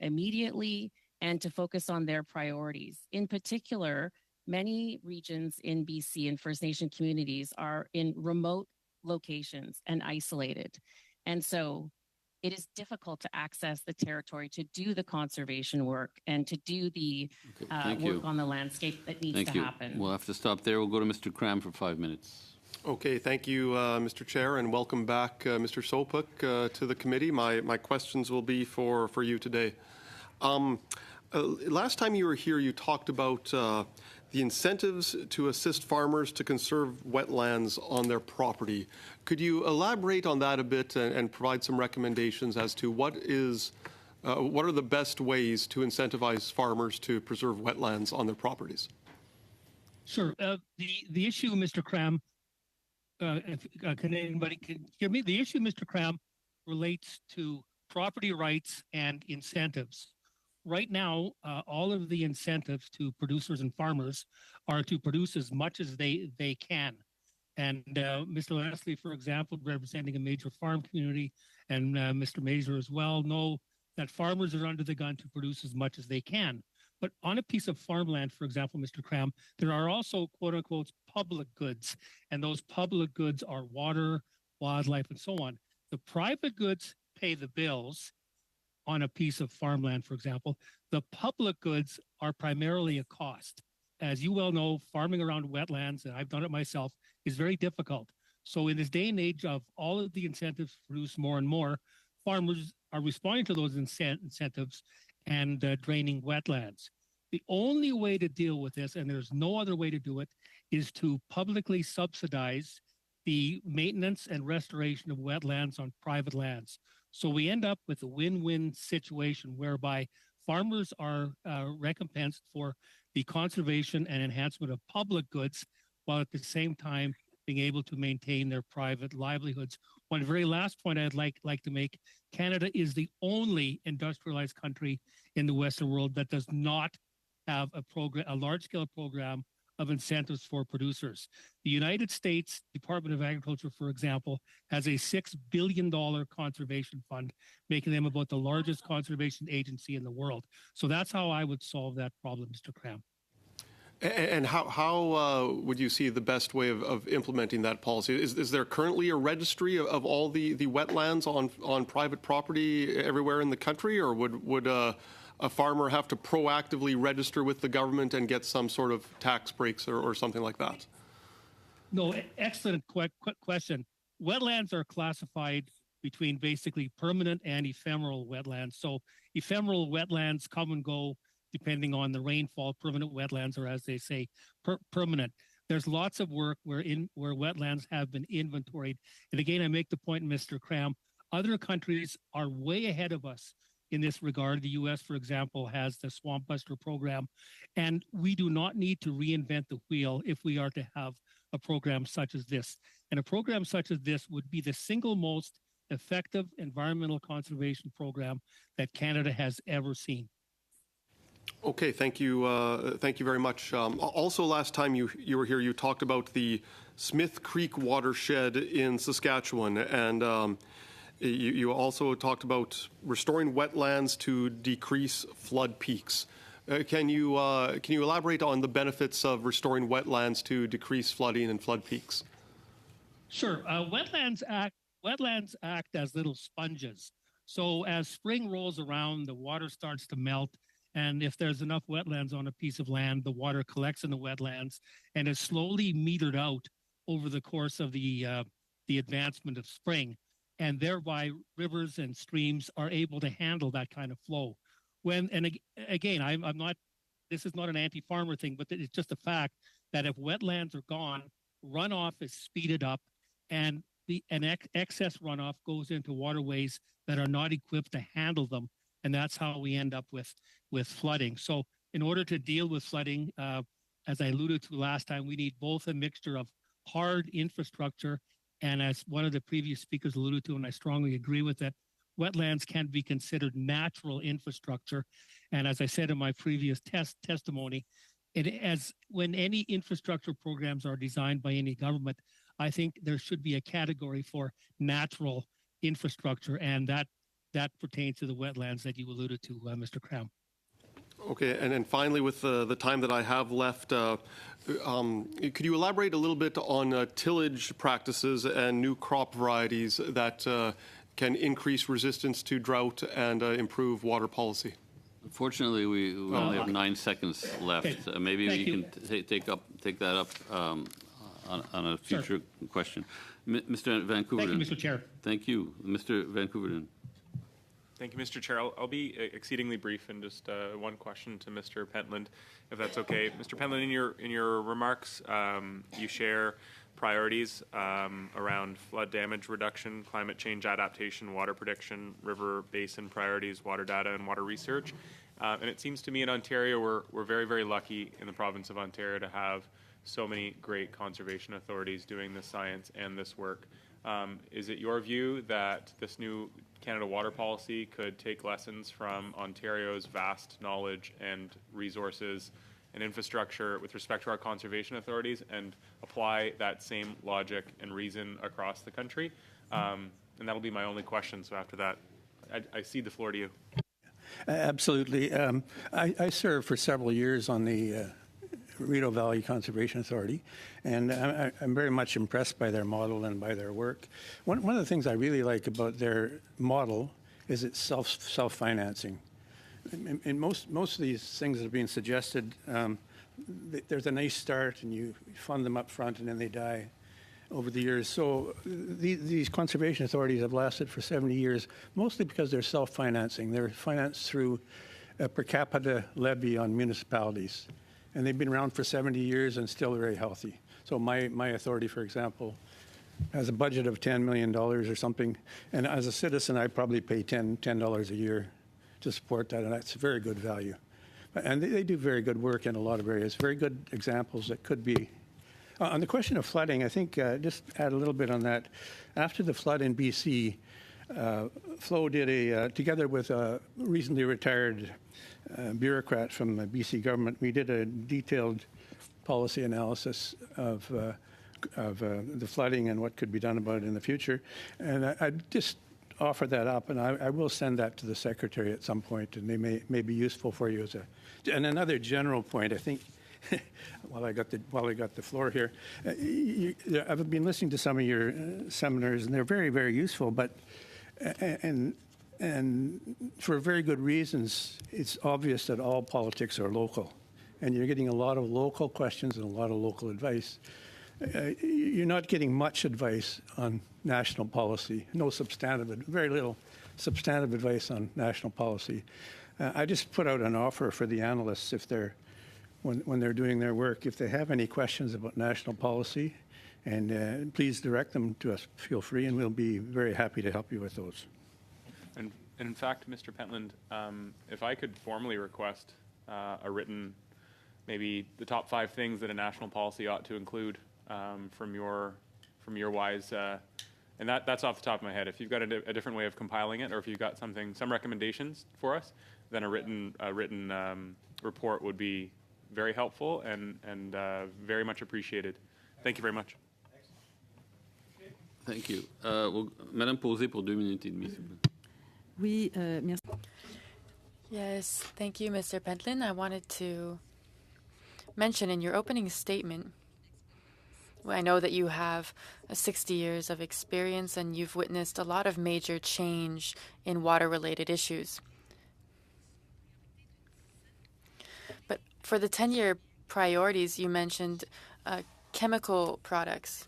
S14: immediately and to focus on their priorities. In particular, many regions in BC and First Nation communities are in remote locations and isolated. And so it is difficult to access the territory to do the conservation work and to do the work on the landscape that needs to happen.
S2: We'll have to stop there. We'll go to Mr. Cram for 5 minutes.
S12: Okay, thank you, Mr. Chair, and welcome back, Mr. Sopuk, to the committee. My questions will be for you today. Last time you were here, you talked about the incentives to assist farmers to conserve wetlands on their property. Could you elaborate on that a bit and provide some recommendations as to what are the best ways to incentivize farmers to preserve wetlands on their properties?
S15: Sure. The issue, Mr. Cram, can anybody hear me? The issue, Mr. Cram, relates to property rights and incentives. Right now, all of the incentives to producers and farmers are to produce as much as they can. And Mr. Leslie, for example, representing a major farm community, and Mr. Mazur as well, know that farmers are under the gun to produce as much as they can. But on a piece of farmland, for example, Mr. Cram, there are also quote unquote public goods, and those public goods are water, wildlife, and so on. The private goods pay the bills on a piece of farmland, for example. The public goods are primarily a cost. As you well know, farming around wetlands, and I've done it myself, is very difficult. So in this day and age of all of the incentives to produce more and more, farmers are responding to those incentives and draining wetlands. The only way to deal with this, and there's no other way to do it, is to publicly subsidize the maintenance and restoration of wetlands on private lands. So we end up with a win-win situation whereby farmers are recompensed for the conservation and enhancement of public goods, while at the same time being able to maintain their private livelihoods. One very last point I'd like to make, Canada is the only industrialized country in the Western world that does not have a large-scale program of incentives for producers. The United States Department of Agriculture, for example, has a $6 billion conservation fund, making them about the largest conservation agency in the world. So that's how I would solve that problem, Mr. Cram.
S12: And how would you see the best way of implementing that policy? Is there currently a registry of all the wetlands on private property everywhere in the country, or would a farmer have to proactively register with the government and get some sort of tax breaks or something like that?
S15: No, excellent question. Wetlands are classified between basically permanent and ephemeral wetlands. So ephemeral wetlands come and go depending on the rainfall. Permanent wetlands are, as they say, permanent. There's lots of work where wetlands have been inventoried. And again, I make the point, Mr. Cram, other countries are way ahead of us in this regard. The U.S., for example, has the Swamp Buster program, and we do not need to reinvent the wheel if we are to have a program such as this. And a program such as this would be the single most effective environmental conservation program that Canada has ever seen.
S12: Okay, thank you very much. Also, last time you were here, you talked about the Smith Creek watershed in Saskatchewan, and you also talked about restoring wetlands to decrease flood peaks. Can you elaborate on the benefits of restoring wetlands to decrease flooding and flood peaks?
S15: Sure. Wetlands act as little sponges. So as spring rolls around, the water starts to melt. And if there's enough wetlands on a piece of land, the water collects in the wetlands and is slowly metered out over the course of the advancement of spring. And thereby rivers and streams are able to handle that kind of flow. Again, I'm not, this is not an anti-farmer thing, but it's just a fact that if wetlands are gone, runoff is speeded up, and excess runoff goes into waterways that are not equipped to handle them. And that's how we end up with flooding. So in order to deal with flooding, as I alluded to last time, we need both a mixture of hard infrastructure, and as one of the previous speakers alluded to, and I strongly agree with it, wetlands can be considered natural infrastructure. And as I said in my previous testimony, when any infrastructure programs are designed by any government, I think there should be a category for natural infrastructure, and that pertains to the wetlands that you alluded to, Mr. Cram.
S12: Okay, and then finally, with the time that I have left, could you elaborate a little bit on tillage practices and new crop varieties that can increase resistance to drought and improve water policy?
S2: Unfortunately, we only have 9 seconds left.
S15: Okay.
S2: Maybe
S15: Thank
S2: we
S15: you.
S2: can take that up on a future question. Mr. Vancouver.
S15: Thank you, Mr. Chair.
S2: Thank you, Mr. Vancouver.
S5: Thank you, Mr. Chair. I'll be exceedingly brief and just one question to Mr. Pentland, if that's okay. Mr. Pentland, in your remarks, you share priorities around flood damage reduction, climate change adaptation, water prediction, river basin priorities, water data, and water research. And it seems to me in Ontario, we're very, very lucky in the province of Ontario to have so many great conservation authorities doing this science and this work. Is it your view that this new Canada water policy could take lessons from Ontario's vast knowledge and resources and infrastructure with respect to our conservation authorities and apply that same logic and reason across the country. And that'll be my only question. So after that, I cede the floor to you.
S13: Absolutely. I served for several years on the Rideau Valley Conservation Authority, and I'm very much impressed by their model and by their work. One of the things I really like about their model is it's self-financing. In most of these things that are being suggested, there's a nice start and you fund them up front and then they die over the years. So these conservation authorities have lasted for 70 years, mostly because they're self-financing. They're financed through a per capita levy on municipalities. And they've been around for 70 years and still very healthy. So my authority, for example, has a budget of $10 million or something. And as a citizen, I probably pay $10 a year to support that, and that's very good value. And they do very good work in a lot of areas, very good examples that could be. On the question of flooding, I think just add a little bit on that. After the flood in BC, Flo did together with a recently retired bureaucrat from the BC government, we did a detailed policy analysis of the flooding and what could be done about it in the future. And I just offer that up, and I will send that to the secretary at some point, and they may be useful for you as a. And another general point, I think, while I got the floor here, I've been listening to some of your seminars, and they're very, very useful. But and for very good reasons, it's obvious that all politics are local, and you're getting a lot of local questions and a lot of local advice. You're not getting much advice on national policy. Very little substantive advice on national policy. I just put out an offer for the analysts if when they're doing their work, if they have any questions about national policy, and please direct them to us. Feel free, and we'll be very happy to help you with those.
S5: And in fact, Mr. Pentland, if I could formally request a written, maybe the top 5 things that a national policy ought to include from your wise, and that's off the top of my head. If you've got a different way of compiling it, or if you've got some recommendations for us, then a written report would be very helpful and very much appreciated. Thank you very much.
S2: Thank you. Madame Posé pour 2 minutes et demie, s'il vous plaît.
S6: Oui, merci.
S4: Yes, thank you, Mr. Pentland. I wanted to mention in your opening statement, I know that you have 60 years of experience and you've witnessed a lot of major change in water-related issues. But for the 10-year priorities, you mentioned chemical products.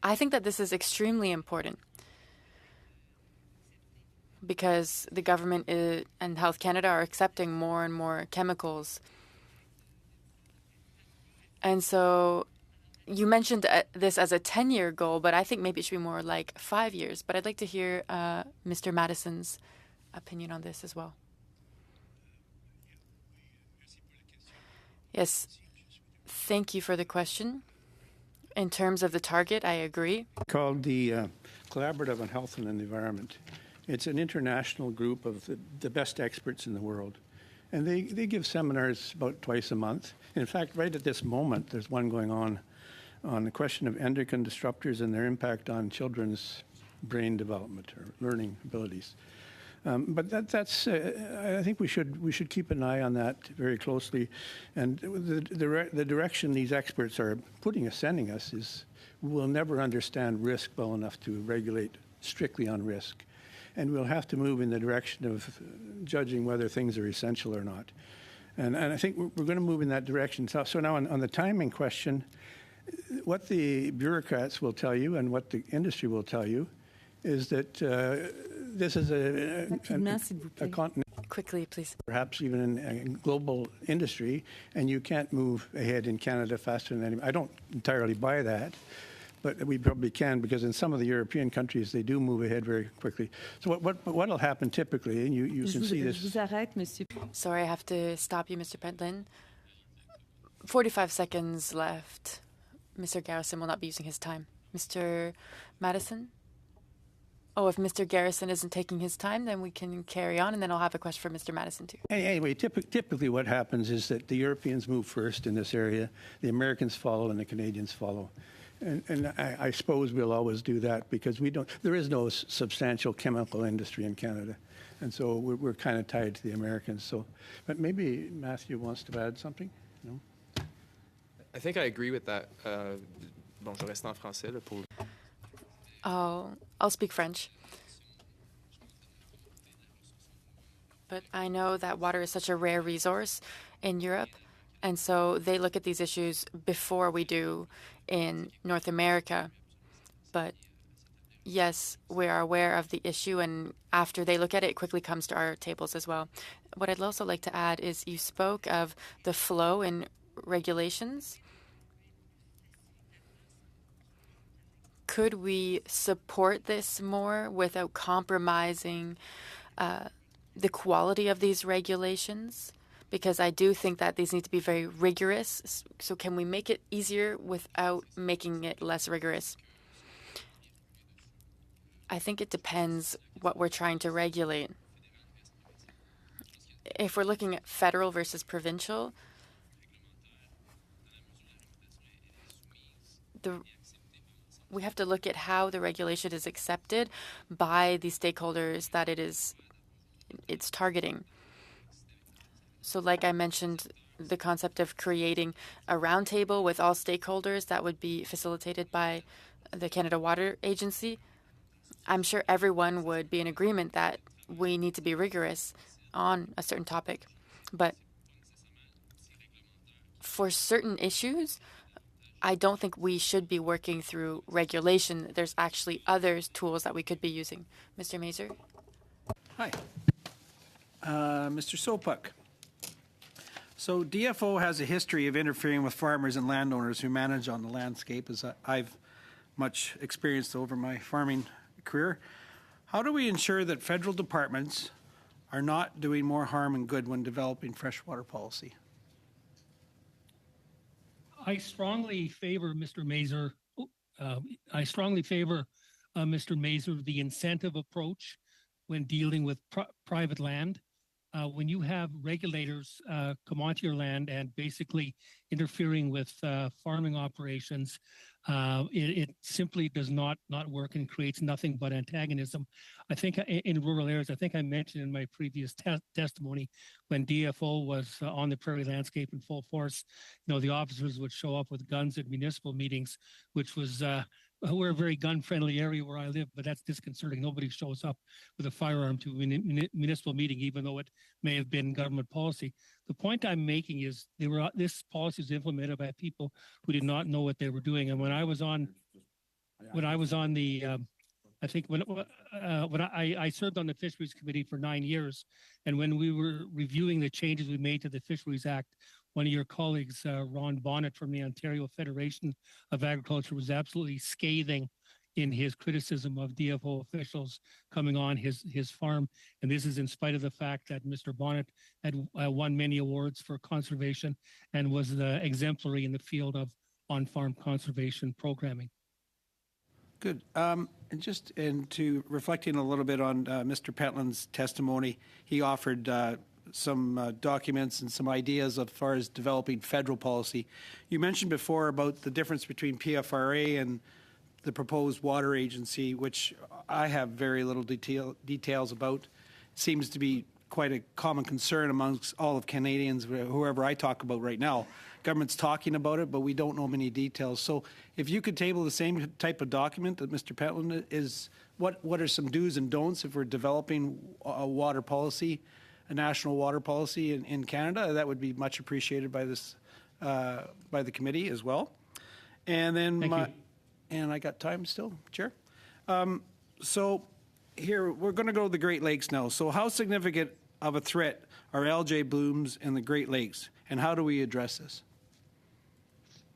S4: I think that this is extremely important because the government and Health Canada are accepting more and more chemicals. And so you mentioned this as a 10-year goal, but I think maybe it should be more like 5 years. But I'd like to hear Mr. Madison's opinion on this as well. Yes, thank you for the question. In terms of the target, I agree.
S13: Called the Collaborative on Health and Environment. It's an international group of the best experts in the world. And they give seminars about twice a month. In fact, right at this moment, there's one going on the question of endocrine disruptors and their impact on children's brain development or learning abilities. But that's I think we should keep an eye on that very closely. And the direction these experts are sending us is we'll never understand risk well enough to regulate strictly on risk. And we'll have to move in the direction of judging whether things are essential or not. And I think we're going to move in that direction. So now on the timing question, what the bureaucrats will tell you and what the industry will tell you is that this is a continent.
S4: Quickly, please.
S13: Perhaps even in a global industry, and you can't move ahead in Canada faster than anyone. I don't entirely buy that. But we probably can, because in some of the European countries, they do move ahead very quickly. So what will happen typically, and you can see this.
S4: Sorry, I have to stop you, Mr. Pentland. 45 seconds left. Mr. Garrison will not be using his time. Mr. Madison? Oh, if Mr. Garrison isn't taking his time, then we can carry on, and then I'll have a question for Mr. Madison, too.
S13: Anyway, typically what happens is that the Europeans move first in this area, the Americans follow, and the Canadians follow. And I suppose we'll always do that because there is no substantial chemical industry in Canada. And so we're kind of tied to the Americans. So, but maybe Matthew wants to add something? No?
S16: I think I agree with that. Bon, je reste en français là, pour...
S4: Oh, I'll speak French. But I know that water is such a rare resource in Europe, and so they look at these issues before we do in North America. But yes, we are aware of the issue, and after they look at it, it quickly comes to our tables as well. What I'd also like to add is you spoke of the flow in regulations. Could we support this more without compromising the quality of these regulations? Because I do think that these need to be very rigorous. So can we make it easier without making it less rigorous? I think it depends what we're trying to regulate. If we're looking at federal versus provincial, we have to look at how the regulation is accepted by the stakeholders that it's targeting. So like I mentioned, the concept of creating a roundtable with all stakeholders that would be facilitated by the Canada Water Agency. I'm sure everyone would be in agreement that we need to be rigorous on a certain topic. But for certain issues, I don't think we should be working through regulation. There's actually other tools that we could be using. Mr. Mazur?
S3: Hi. Mr. Sopuck. So DFO has a history of interfering with farmers and landowners who manage on the landscape, as I've much experienced over my farming career. How do we ensure that federal departments are not doing more harm than good when developing freshwater policy?
S15: I strongly favor Mr. Mazur. I strongly favor Mr. Mazur the incentive approach when dealing with private land. When you have regulators come onto your land and basically interfering with farming operations, it simply does not work and creates nothing but antagonism. I think in rural areas, I think I mentioned in my previous testimony, when DFO was on the prairie landscape in full force, the officers would show up with guns at municipal meetings, which was we're a very gun-friendly area where I live, but that's disconcerting. Nobody shows up with a firearm to a municipal meeting, even though it may have been government policy. The point I'm making is this policy was implemented by people who did not know what they were doing. And when I was on the I think when I served on the Fisheries Committee for 9 years, and when we were reviewing the changes we made to the Fisheries Act, one of your colleagues, Ron Bonnet from the Ontario Federation of Agriculture, was absolutely scathing in his criticism of DFO officials coming on his farm. And this is in spite of the fact that Mr. Bonnet had won many awards for conservation and was the exemplary in the field of on-farm conservation programming.
S3: Good. And just into reflecting a little bit on Mr. Pentland's testimony, he offered some documents and some ideas as far as developing federal policy. You mentioned before about the difference between PFRA and the proposed water agency, which I have very little details about. It seems to be quite a common concern amongst all of Canadians, whoever I talk about right now. Government's talking about it, but we don't know many details. So if you could table the same type of document that Mr. Pentland is, what are some do's and don'ts if we're developing a water policy, a national water policy in Canada, that would be much appreciated by this, by the committee as well. And then and I got time still, Chair. So here, we're going to go to the Great Lakes now. So how significant of a threat are algae blooms in the Great Lakes, and how do we address this?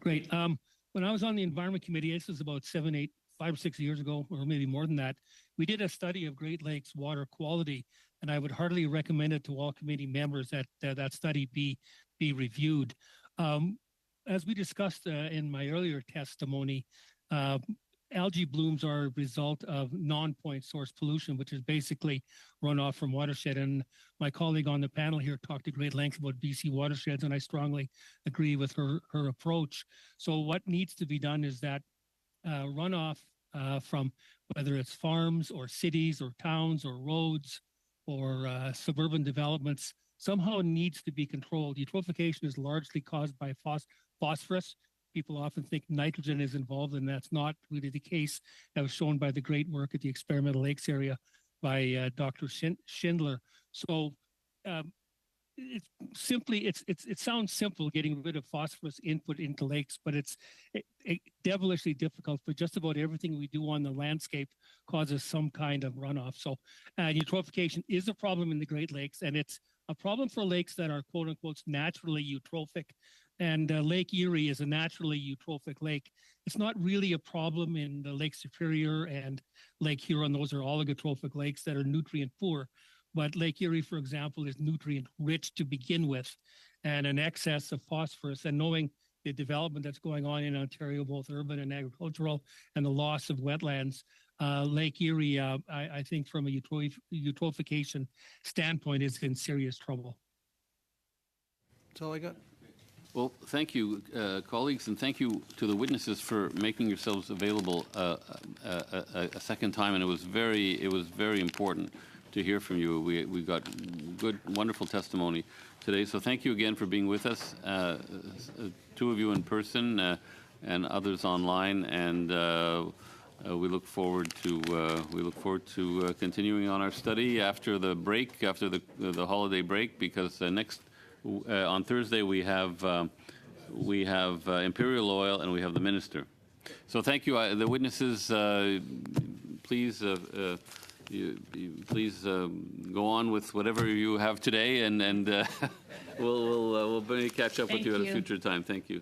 S15: Great. When I was on the Environment Committee, this was about 5 or 6 years ago, or maybe more than that, we did a study of Great Lakes water quality, and I would heartily recommend it to all committee members that that study be reviewed. As we discussed in my earlier testimony, algae blooms are a result of non-point source pollution, which is basically runoff from watershed. And my colleague on the panel here talked at great length about BC watersheds, and I strongly agree with her approach. So what needs to be done is that runoff from whether it's farms or cities or towns or roads or suburban developments somehow needs to be controlled. Eutrophication is largely caused by phosphorus. People often think nitrogen is involved, and that's not really the case. That was shown by the great work at the Experimental Lakes area by Dr. Schindler. So it sounds simple getting rid of phosphorus input into lakes, but it's devilishly difficult. For just about everything we do on the landscape causes some kind of runoff. So eutrophication is a problem in the Great Lakes, and it's a problem for lakes that are quote unquote naturally eutrophic. And Lake Erie is a naturally eutrophic lake. It's not really a problem in the Lake Superior and Lake Huron. Those are oligotrophic lakes that are nutrient poor. But Lake Erie, for example, is nutrient rich to begin with, and an excess of phosphorus. And knowing the development that's going on in Ontario, both urban and agricultural, and the loss of wetlands, Lake Erie, I think from a eutrophication standpoint, is in serious trouble.
S3: That's all I got.
S2: Well, thank you, colleagues, and thank you to the witnesses for making yourselves available a second time. And it was very important to hear from you. We got good, wonderful testimony today. So thank you again for being with us, two of you in person and others online. And we look forward to continuing on our study after the break, after the holiday break, because next on Thursday we have Imperial Oil and we have the minister. So thank you, the witnesses. Please. Please go on with whatever you have today, and we'll catch up with you at a future time. Thank you.